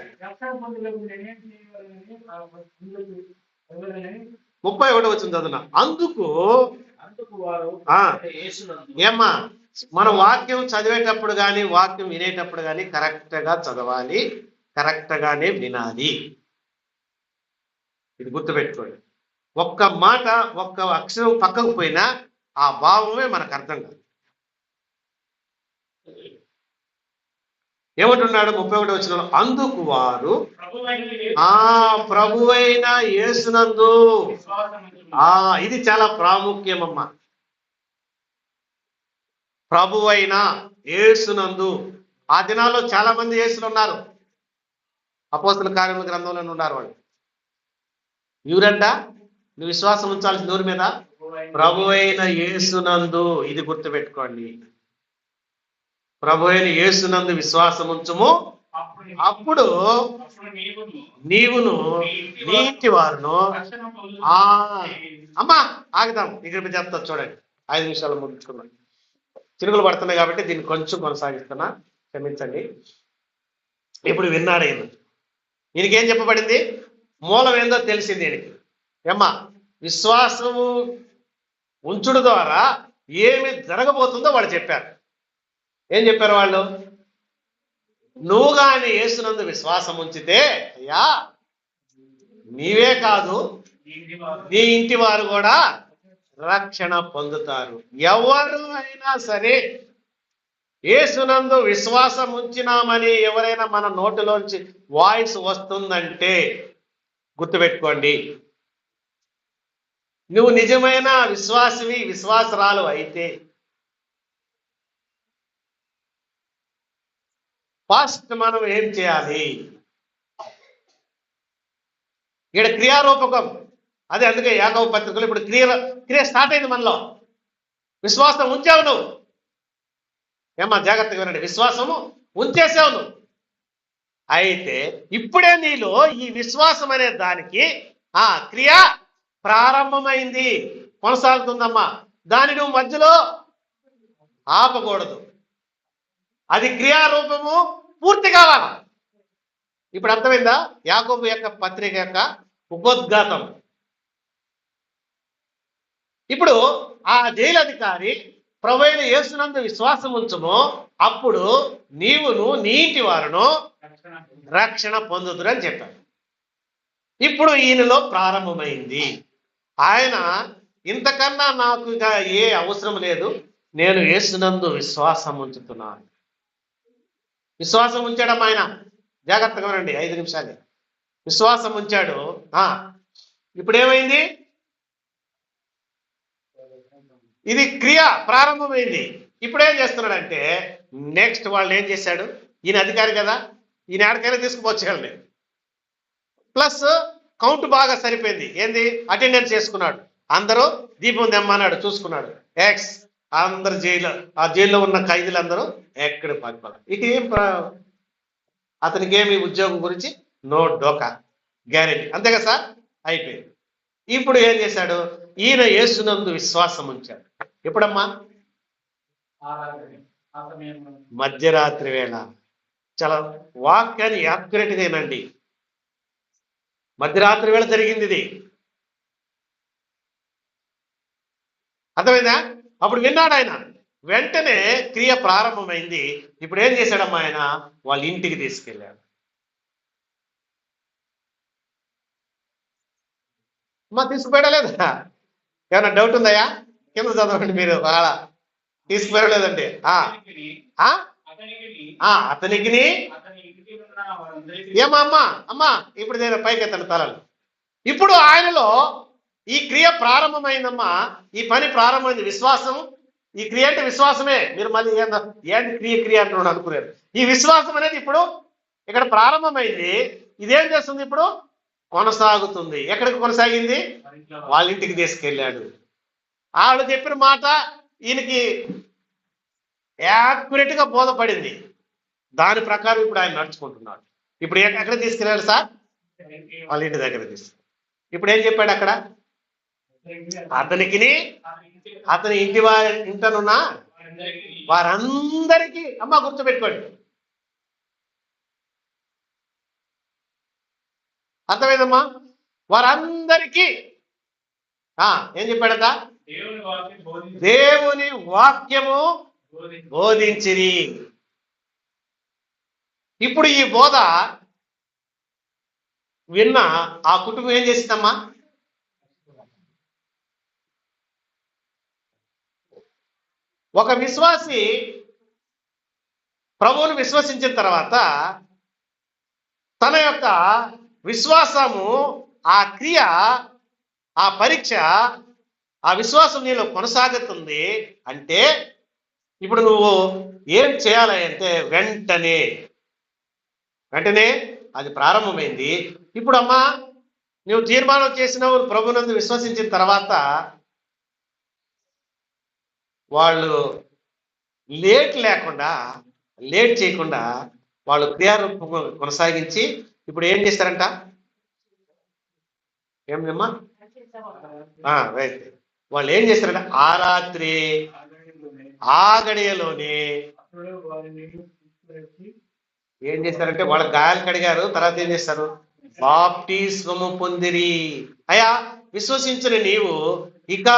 A: 31 వచ్చింది చదువునా. అందుకు ఏమ్మా, మన వాక్యం చదివేటప్పుడు కానీ వాక్యం వినేటప్పుడు కానీ కరెక్ట్గా చదవాలి, కరెక్ట్గానే వినాలి. ఇది గుర్తుపెట్టుకోండి. ఒక్క మాట ఒక్క అక్షరం పక్కకు పోయినా ఆ భావమే మనకు అర్థం కాదు. ఏమంటున్నాడు 31వ వచనంలో, అందుకు వారు ప్రభువైన యేసునందు. ఇది చాలా ప్రాముఖ్యమమ్మా. ప్రభువైన యేసునందు. ఆ దినాల్లో చాలా మంది యేసులు ఉన్నారు. అపోస్తల కార్యముల గ్రంథంలోనే ఉన్నారు వాళ్ళు. ఎవరంట? నువ్వు విశ్వాసం ఉంచాల్సిన ఎవరి మీద? ప్రభువైన యేసునందు. ఇది గుర్తుపెట్టుకోండి. ప్రభువైన యేసునందు విశ్వాసం ఉంచుము, అప్పుడు నీవును నీ ఇంటి వారును. అమ్మా ఆగుదాం, ఇక్కడ చెప్తా చూడండి. 5 నిమిషాలు ముగించుకున్నాం. చినుకులు పడుతున్నాయి కాబట్టి దీన్ని కొంచెం కొనసాగిస్తున్నా, క్షమించండి. ఇప్పుడు విన్నాడు ఈయన. ఈయనకేం చెప్పబడింది? మూలం ఏందో తెలిసింది ఈయనకి. ఏమ్మా, విశ్వాసము ఉంచుడు ద్వారా ఏమి జరగబోతుందో వాళ్ళు చెప్పారు. ఏం చెప్పారు వాళ్ళు? నువ్వు కానీ యేసునందు విశ్వాసం ఉంచితే అయ్యా నీవే కాదు నీ ఇంటి వారు కూడా రక్షణ పొందుతారు. ఎవరు అయినా సరే యేసునందు విశ్వాసం ఉంచినామని ఎవరైనా మన నోటిలోంచి వాయిస్ వస్తుందంటే గుర్తుపెట్టుకోండి, నువ్వు నిజమైన విశ్వాసివి, విశ్వాసరాలు అయితే ఫస్ట్ మనం ఏం చేయాలి? ఇక్కడ క్రియారూపకం. అదే అందుకే యాకోబు పత్రికలో ఇప్పుడు క్రియ స్టార్ట్ అయింది మనలో. విశ్వాసం ఉంచావు నువ్వు. ఏమ్మా జాగ్రత్తగా వినండి, విశ్వాసము ఉంచేసావు నువ్వు. అయితే ఇప్పుడే నీలో ఈ విశ్వాసం అనే దానికి క్రియ ప్రారంభమైంది, కొనసాగుతుందమ్మా. దాన్ని నువ్వు మధ్యలో ఆపకూడదు. అది క్రియారూపము పూర్తి కావాలా. ఇప్పుడు అర్థమైందా యాకోబు యొక్క పత్రిక యొక్క ఉపోద్ఘాతం? ఇప్పుడు ఆ జైలు అధికారి ప్రభువైన యేసునందు విశ్వాసం ఉంచుము, అప్పుడు నీవును నీ ఇంటి వారును రక్షణ పొందుదురు అని చెప్పాడు. ఇప్పుడు ఈయనలో ప్రారంభమైంది. ఆయన ఇంతకన్నా నాకు ఇక ఏ అవసరం లేదు, నేను యేసునందు విశ్వాసం ఉంచుతున్నాను. విశ్వాసం ఉంచాడమ్మా ఆయన. జాగ్రత్తగా రండి, 5 నిమిషాలు. విశ్వాసం ఉంచాడు. ఇప్పుడు ఏమైంది? ఇది క్రియ ప్రారంభమైంది. ఇప్పుడు ఏం చేస్తున్నాడంటే నెక్స్ట్ వాళ్ళు ఏం చేశాడు? ఈయన అధికారి కదా, ఈయన ఎక్కడికైనా తీసుకుపోవచ్చుగలని. ప్లస్ కౌంట్ బాగా సరిపోయింది. ఏంది? అటెండెన్స్ చేసుకున్నాడు. అందరూ దీపం తెమ్మన్నాడు, చూసుకున్నాడు. ఎక్స్ అందరు ఆ జైల్లో ఉన్న ఖైదీలందరూ ఎక్కడ పడిపోదు. ఇక అతనికి ఏమి ఉద్యోగం గురించి నో డోకా, గ్యారెంటీ. అంతే కదా సార్? అయిపోయింది. ఇప్పుడు ఏం చేశాడు? ఈయన యేసునందు విశ్వాసం ఉంచాడు. ఎప్పుడమ్మా? మధ్యరాత్రి వేళ. చాలా వాక్యాన్ని యాక్యురేట్గా ఏనండి. మధ్యరాత్రి వేళ జరిగింది ఇది. అర్థమైందా? అప్పుడు విన్నాడు ఆయన. వెంటనే క్రియ ప్రారంభమైంది. ఇప్పుడు ఏం చేశాడమ్మా ఆయన? వాళ్ళ ఇంటికి తీసుకెళ్ళాడు. అమ్మా తీసుకుపోయలేదా? ఏమన్నా డౌట్ ఉందయ్యా? కింద చదవండి మీరు. బాగా తీసుకుపోయలేదండి. అతనికి ఏమా అమ్మా ఇప్పుడు నేను పైకి ఎత్తాను తలలు. ఇప్పుడు ఆయనలో ఈ క్రియ ప్రారంభమైందమ్మా. ఈ పని ప్రారంభమైంది. విశ్వాసం. ఈ క్రియ అంటే విశ్వాసమే. మీరు మళ్ళీ ఏంటి క్రియ అంటున్నాడు అనుకున్నారు. ఈ విశ్వాసం అనేది ఇప్పుడు ఇక్కడ ప్రారంభమైంది. ఇదేం చేస్తుంది? ఇప్పుడు కొనసాగుతుంది. ఎక్కడికి కొనసాగింది? వాళ్ళ ఇంటికి తీసుకెళ్ళాడు. ఆవిడ చెప్పిన మాట ఈయనకి యాక్యురేట్ గా బోధపడింది. దాని ప్రకారం ఇప్పుడు ఆయన నడుచుకుంటున్నాడు. ఇప్పుడు ఎక్కడ తీసుకెళ్ళాడు సార్? వాళ్ళ ఇంటి దగ్గర తీసుకు. ఇప్పుడు ఏం చెప్పాడు అక్కడ? అతనికి అతని ఇంటి ఇంటనున్న వారందరికీ. అమ్మ గుర్తుపెట్టుకోండి, అర్థమైందమ్మా? వారందరికీ ఏం చెప్పాడట? దేవుని వాక్యము బోధించిరి. ఇప్పుడు ఈ బోధ విన్న ఆ కుటుంబం ఏం చేసిందమ్మా? ఒక విశ్వాసి ప్రభువును విశ్వసించిన తర్వాత తన యొక్క విశ్వాసము, ఆ క్రియ, ఆ పరీక్ష, ఆ విశ్వాసం నీలో కొనసాగుతుంది అంటే ఇప్పుడు నువ్వు ఏం చేయాలి అంటే వెంటనే అది ప్రారంభమైంది. ఇప్పుడు అమ్మా నువ్వు తీర్మానం చేసినావు, ప్రభునందు విశ్వసించిన తర్వాత వాళ్ళు లేట్ చేయకుండా వాళ్ళు క్రియారూపం కొనసాగించి ఇప్పుడు ఏం చేస్తారంట? ఏమమ్మా రైట్. వాళ్ళు ఏం చేస్తారంటే ఆ రాత్రి ఆ గడియలోనే ఏం చేస్తారంటే వాళ్ళ గాయాలు కడిగారు. తర్వాత ఏం చేస్తారు? బాప్టిస్మము పొందిరి. అయ్యా విశ్వసించిన నీవు ఇక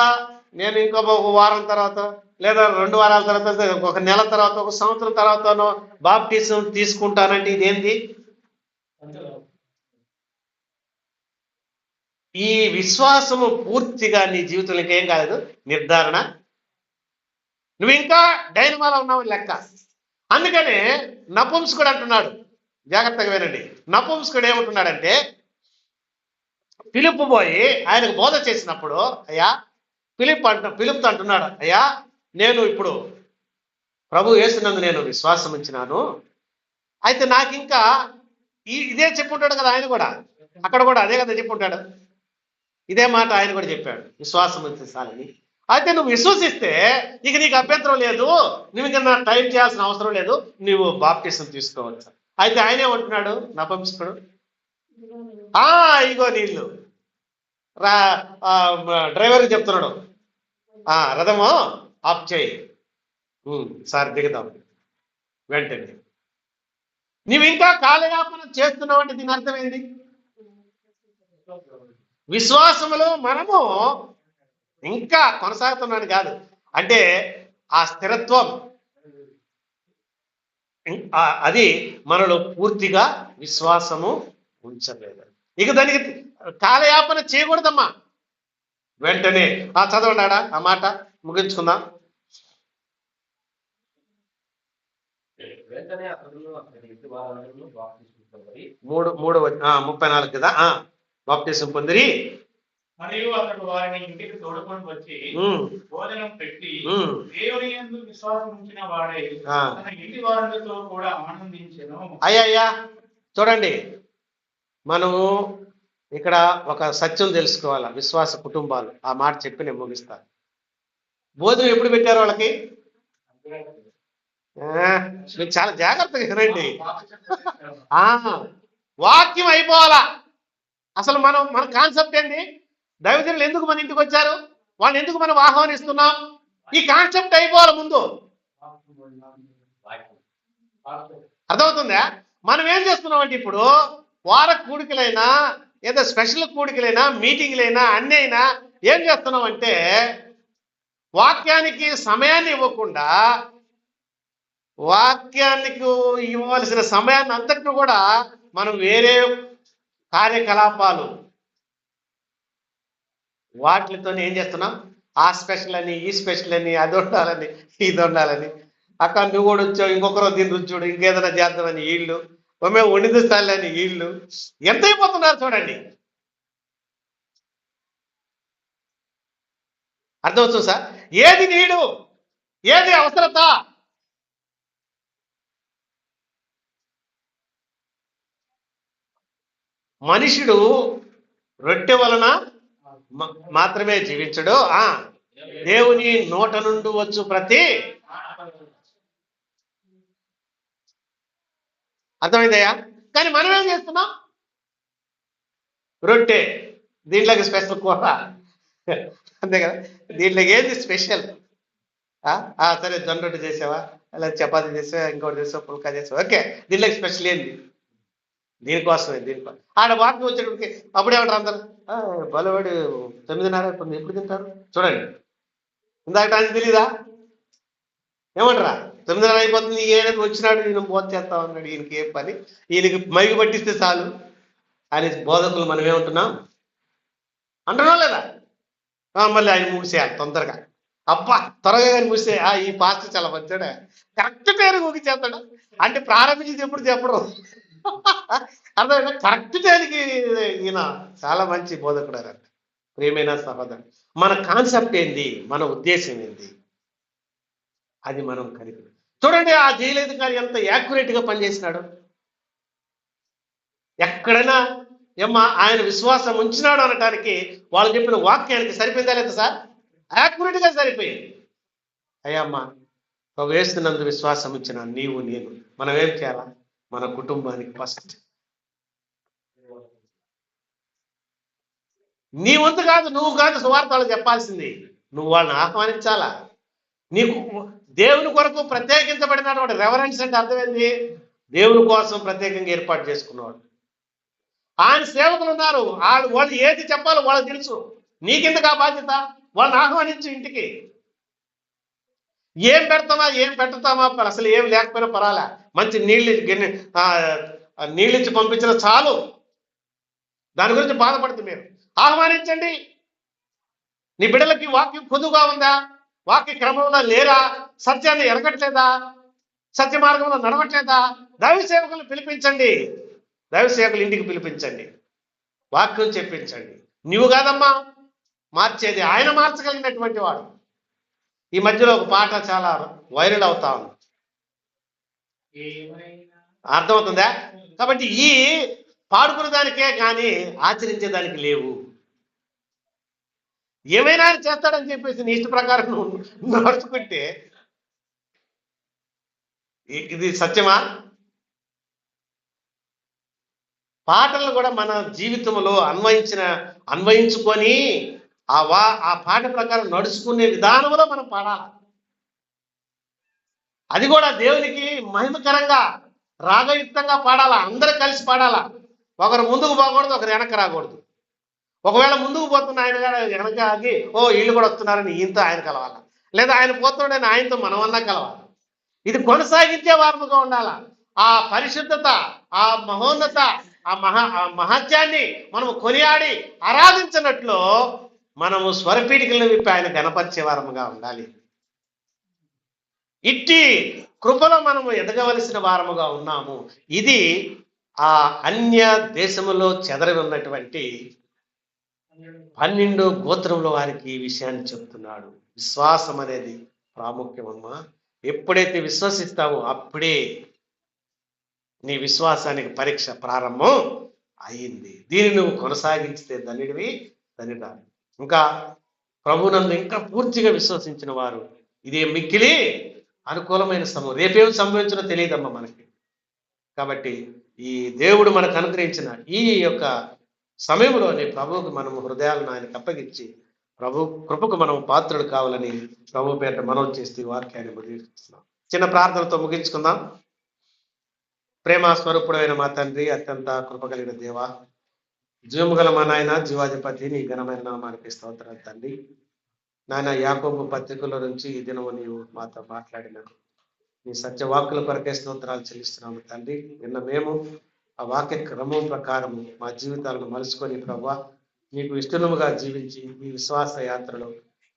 A: నేను ఇంకొక వారం తర్వాత లేదా 2 వారాల తర్వాత, ఒక నెల తర్వాత, ఒక సంవత్సరం తర్వాతనో బాప్టిజం తీసుకుంటానంటే ఇదేంది? ఈ విశ్వాసము పూర్తిగా నీ జీవితంలో ఏం కాలేదు, నిర్ధారణ. నువ్వు ఇంకా డైనమాలో ఉన్నావు లెక్క. అందుకనే నపుంసకుడు అంటున్నాడు, జాగ్రత్తగా వినండి. నపుంసకుడు ఏమంటున్నాడంటే ఫిలిప్పు పోయి ఆయనకు బోధ చేసినప్పుడు, అయ్యా ఫిలిప్తో అంటున్నాడు, అయ్యా నేను ఇప్పుడు ప్రభు యేసునందు నేను విశ్వాసం ఉంచినాను, అయితే నాకు ఇంకా ఇదే చెప్పుంటాడు కదా ఆయన కూడా, అక్కడ కూడా అదే కదా చెప్పుంటాడు, ఇదే మాట ఆయన కూడా చెప్పాడు, విశ్వాసం ఉంచాలని. అయితే నువ్వు విశ్వసిస్తే ఇక నీకు అభ్యంతరం లేదు, నువ్వు ఇంకా టైం చేయాల్సిన అవసరం లేదు, నువ్వు బాప్టిజం తీసుకోవచ్చు. అయితే ఆయన ఏమంటున్నాడు నపుంసకుడు, ఇగో నీళ్ళు డ్రైవర్కి చెప్తున్నాడు, రథము ఆఫ్ చేయి, సార్ దిగుదాం. వెంటనే నువ్వు ఇంకా కాలయాపన చేస్తున్నావు అంటే దీని అర్థం ఏంటి? విశ్వాసములో మనము ఇంకా కొనసాగుతున్నాను కాదు, అంటే ఆ స్థిరత్వం అది మనలో పూర్తిగా విశ్వాసము ఉంచలేదు. ఇక దానికి కాలయాపన చేయకూడదమ్మా. వెంటనే చదవండా ఆ మాట ముగించుకుందాం.
B: వెంటనే
A: 34 కదా. బాప్టిజం పొందిరి
C: మరియు అతడు వారిని ఇంటికి తోడుకొని వచ్చి భోజనం పెట్టి దేవుని యందు విశ్వాసం ఉంచిన వాడే తన ఇంటి వారందరితో కూడా ఆనందించెను.
A: అయ్యా చూడండి, మనము ఇక్కడ ఒక సత్యం తెలుసుకోవాలా. విశ్వాస కుటుంబాలు, ఆ మాట చెప్పి నేను ముగిస్తాను. భోజనం ఎప్పుడు పెట్టారు వాళ్ళకి? మీరు చాలా జాగ్రత్తగా వినండి. వాక్యం అయిపోవాలా. అసలు మన కాన్సెప్ట్ ఏంటి? దైవజనులు ఎందుకు మన ఇంటికి వచ్చారు, వాళ్ళని ఎందుకు మనం ఆహ్వానిస్తున్నాం, ఈ కాన్సెప్ట్ అయిపోవాలి ముందు. అర్థమవుతుందా? మనం ఏం చేస్తున్నాం అంటే ఇప్పుడు వార కూడికలైనా ఏదో స్పెషల్ కూడికలైనా మీటింగ్లైనా అన్నీ అయినా ఏం చేస్తున్నాం అంటే వాక్యానికి సమయాన్ని ఇవ్వకుండా, వాక్యానికి ఇవ్వవలసిన సమయాన్ని అంతటిని కూడా మనం వేరే కార్యకలాపాలు వాటితో ఏం చేస్తున్నాం? ఆ స్పెషల్ అని, ఈ స్పెషల్ అని, అది ఉండాలని, ఇది ఉండాలని, అక్కడ నువ్వు కూడా వచ్చావు, ఇంకొకరు దీన్ని రుచోడు, ఇంకేదైనా చేద్దామని వీళ్ళు, మేము వండింది స్థాయిలని వీళ్ళు ఎంత అయిపోతున్నారు చూడండి. అర్థమవుతుంది సార్? ఏది నీడు, ఏది అవసరత? మనుషుడు రొట్టె వలన మాత్రమే జీవించడు, దేవుని నోట నుండి వచ్చు ప్రతి. అర్థమైందయ్యా? కానీ మనం ఏం చేస్తున్నాం? రొట్టె, దీంట్లోకి స్పెషల్ కూర, అంతే కదా. దీంట్లోకి ఏంది స్పెషల్? సరే జొన్న రొట్టె చేసావా, అలా చపాతీ చేసావా, ఇంకోటి చేసావా, పుల్కా చేసావా, ఓకే. దీంట్లోకి స్పెషల్ ఏంది? దీనికోసమే. ఆడ వాకింగ్ వచ్చేటప్పటికి అప్పుడేమంటారు అందరు, బలవాడు 9:30 అయిపోయింది, ఎప్పుడు తింటారు చూడండి. ఇందాక టైం తెలీదా? ఏమంటారా? 9:30 అయిపోతుంది, ఏడాది వచ్చినాడు, నేను బోధ చేస్తా ఉన్నాడు, ఈయనకి ఏ పని, ఈయనకి మైకి పట్టిస్తే చాలు అని బోధకులు మనం ఏమంటున్నాం అంటున్నాం లేదా? మళ్ళీ ఆయన ముగిసేయాలి తొందరగా. అబ్బా త్వరగా కానీ ముస్తే ఈ పాస్టర్ చాలా మంచాడా, కరెక్ట్ పేరు ముగించేస్తాడు. అంటే ప్రారంభించి ఎప్పుడు చెప్పరు. అర్థమైనా కరెక్ట్ టైంకి ఈయన చాలా మంచి బోధకుడు అన్నట్టు. ప్రియమైన సహోదరు, మన కాన్సెప్ట్ ఏంది, మన ఉద్దేశం ఏంది, అది మనం కలిగి చూడండి. ఆ జైలు అధికారి ఎంత యాక్యురేట్ గా పనిచేసినాడు. ఎక్కడైనా ఏమ్మా ఆయన విశ్వాసం ఉంచినాడు అనటానికి వాళ్ళు చెప్పిన వాక్యానికి సరిపోయిందా లేదా సార్? యాక్యురేట్ గా సరిపోయింది. అయ్యమ్మా వేస్తున్నందు విశ్వాసం ఉంచిన నీవు నేను మనం ఏం చేయాలా? మన కుటుంబానికి ఫస్ట్ నీ వంతు కాదు, నువ్వు కాదు సువార్తలు చెప్పాల్సింది, నువ్వు వాళ్ళని ఆహ్వానించాలా. నీకు దేవుని కొరకు ప్రత్యేకించబడినటువంటి రెవరెన్స్ అంటే అర్థమైంది, దేవుని కోసం ప్రత్యేకంగా ఏర్పాటు చేసుకున్నవాడు. ఆయన సేవకులు ఉన్నారు, వాళ్ళు ఏది చెప్పాలో వాళ్ళకి తెలుసు. నీకెందుకు ఆ బాధ్యత? వాళ్ళని ఆహ్వానించు ఇంటికి. ఏం పెడతామా ఏం పెట్టుతామా అసలు ఏం లేకపోయినా పర్వాలే, మంచి నీళ్ళిచ్చి పంపించిన చాలు. దాని గురించి బాధపడుతుంది. మీరు ఆహ్వానించండి. నీ బిడ్డలకి వాక్యం పొదువుగా ఉందా? వాక్య క్రమంలో లేరా? సత్యాన్ని ఎరగట్లేదా? సత్య మార్గంలో నడవట్లేదా? దైవ సేవకులను పిలిపించండి. దైవ సేవకులు ఇంటికి పిలిపించండి, వాక్యం చెప్పించండి. నువ్వు కాదమ్మా మార్చేది, ఆయన మార్చగలిగినటువంటి వాడు. ఈ మధ్యలో ఒక పాట చాలా వైరల్ అవుతా ఉంది, అర్థమవుతుందా? కాబట్టి ఈ పాడుకునే దానికే కానీ ఆచరించేదానికి లేవు. ఏమైనా చేస్తాడని చెప్పేసి నీ ఇష్ట ప్రకారం నువ్వు నడుచుకుంటే ఇది సత్యమా? పాటలను కూడా మన జీవితంలో అన్వయించుకొని ఆ పాట ప్రకారం నడుచుకునే విధానంలో మనం పాడాలి. అది కూడా దేవునికి మహిమకరంగా రాగయుక్తంగా పాడాలా. అందరూ కలిసి పాడాలా. ఒకరు ముందుకు పోకూడదు, ఒకరు వెనక్కి రాకూడదు. ఒకవేళ ముందుకు పోతున్న ఆయన వెనక ఆగి వీళ్ళు కూడా వస్తున్నారని ఈయనతో ఆయన కలవాలా, లేదా ఆయన పోతున్నాడని ఆయనతో మనమన్నా కలవాలి. ఇది కొనసాగించే వారముగా ఉండాలా. ఆ పరిశుద్ధత, ఆ మహోన్నత, ఆ మహత్యాన్ని మనము కొనియాడి ఆరాధించినట్లు మనము స్వరపీఠికలను విప్పి ఆయన గణపరిచే వారముగా ఉండాలి. ఇట్టి కృపలో మనము ఎదగవలసిన వారముగా ఉన్నాము. ఇది ఆ అన్య దేశములో చెదరి ఉన్నటువంటి 12 గోత్రంలో వారికి ఈ విషయాన్ని చెప్తున్నాడు. విశ్వాసం అనేది ప్రాముఖ్యమమ్మా. ఎప్పుడైతే విశ్వసిస్తావో అప్పుడే నీ విశ్వాసానికి పరీక్ష ప్రారంభం అయింది. దీన్ని నువ్వు కొనసాగించితే ధన్యుడివి, ధన్యురాలు. ఇంకా ప్రభునందు ఇంకా పూర్తిగా విశ్వసించిన వారు ఇదే మిక్కిలి అనుకూలమైన సమయం. రేపేం సంభవించినో తెలియదమ్మా మనకి. కాబట్టి ఈ దేవుడు మనకు అనుగ్రహించిన ఈ యొక్క సమయంలోనే ప్రభువుకు మనం హృదయాలను ఆయనకు అప్పగించి ప్రభు కృపకు మనం పాత్రలు కావాలని ప్రభు పేట మనం చేస్తే వాక్యాన్ని ముగిస్తున్నాం. చిన్న ప్రార్థనతో ముగించుకుందాం. ప్రేమ స్వరూపుడైన మా తండ్రి, అత్యంత కృప కలిగిన దేవ, జీవము గల మా నాయన, జీవాధిపతి, నీ ఘనమైన నామానికి స్తోత్రాలు తండ్రి. నాయన యాకోబు పత్రికలో నుంచి ఈ దినము నీవు మాతో మాట్లాడిన నీ సత్యవాక్కుల కొరకే స్తోత్రాలు చెల్లిస్తున్నాము తండ్రి. నిన్న మేము ఆ వాక్య క్రమం ప్రకారం మా జీవితాలను మలుచుకొని ప్రభా నీకు ఇష్టముగా జీవించి ఈ విశ్వాస యాత్రలో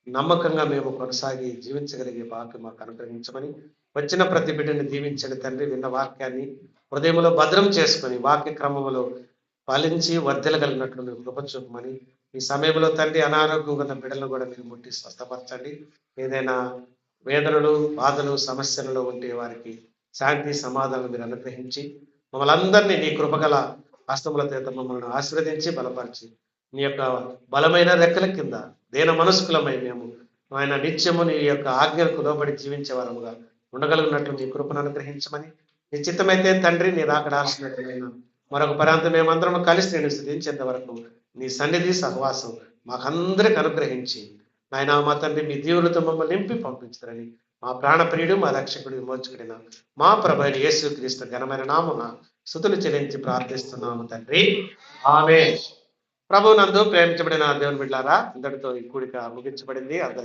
A: నమ్మకంగా మేము కొనసాగి జీవించగలిగే వాక్యం మాకు అనుగ్రహించమని, వచ్చిన ప్రతి బిడ్డని దీవించండి తండ్రి. విన్న వాక్యాన్ని హృదయంలో భద్రం చేసుకొని వాక్య క్రమంలో పాలించి వర్ధలగలిగినట్లు మీరు కృప చూపమని, ఈ సమయంలో తండ్రి అనారోగ్యం ఉన్న బిడ్డలను కూడా మీరు ముట్టి స్వస్థపరచండి. ఏదైనా వేదనలు, బాధలు, సమస్యలలో ఉంటే వారికి శాంతి సమాధానం మీరు అనుగ్రహించి మమ్మల్ని అందరినీ నీ కృపగల హస్తములతో మమ్మల్ని ఆశీర్వదించి బలపరిచి నీ యొక్క బలమైన రెక్కల కింద దేన మనస్కులమై మేము ఆయన నిత్యము నీ యొక్క ఆజ్ఞలకు లోబడి జీవించే వారముగా ఉండగలిగినట్లు నీ కృపను అనుగ్రహించమని, నీ చిత్తమైతే తండ్రి నీ రాకడాల్సినట్లయినా మరొక పరాంతం మేమందరం కలిసి నేను స్థుతించేంత వరకు నీ సన్నిధి సహవాసం మాకందరికి అనుగ్రహించి నాయన మా తండ్రి మీ దీవులతో మమ్మల్ని నింపి పంపించారని మా ప్రాణప్రియుడు, మా రక్షకుడు, విమోచకుడిన మా ప్రభువైన యేసుక్రీస్తు ఘనమైన నామమున స్తుతులు చెల్లించి ప్రార్థిస్తున్నాము తండ్రి, ఆమేన్. ప్రభువునందు ప్రేమించబడిన దేవుని బిడ్డలారా, ఇంతటితో ఈ కూడిక ముగించబడింది. అందరికీ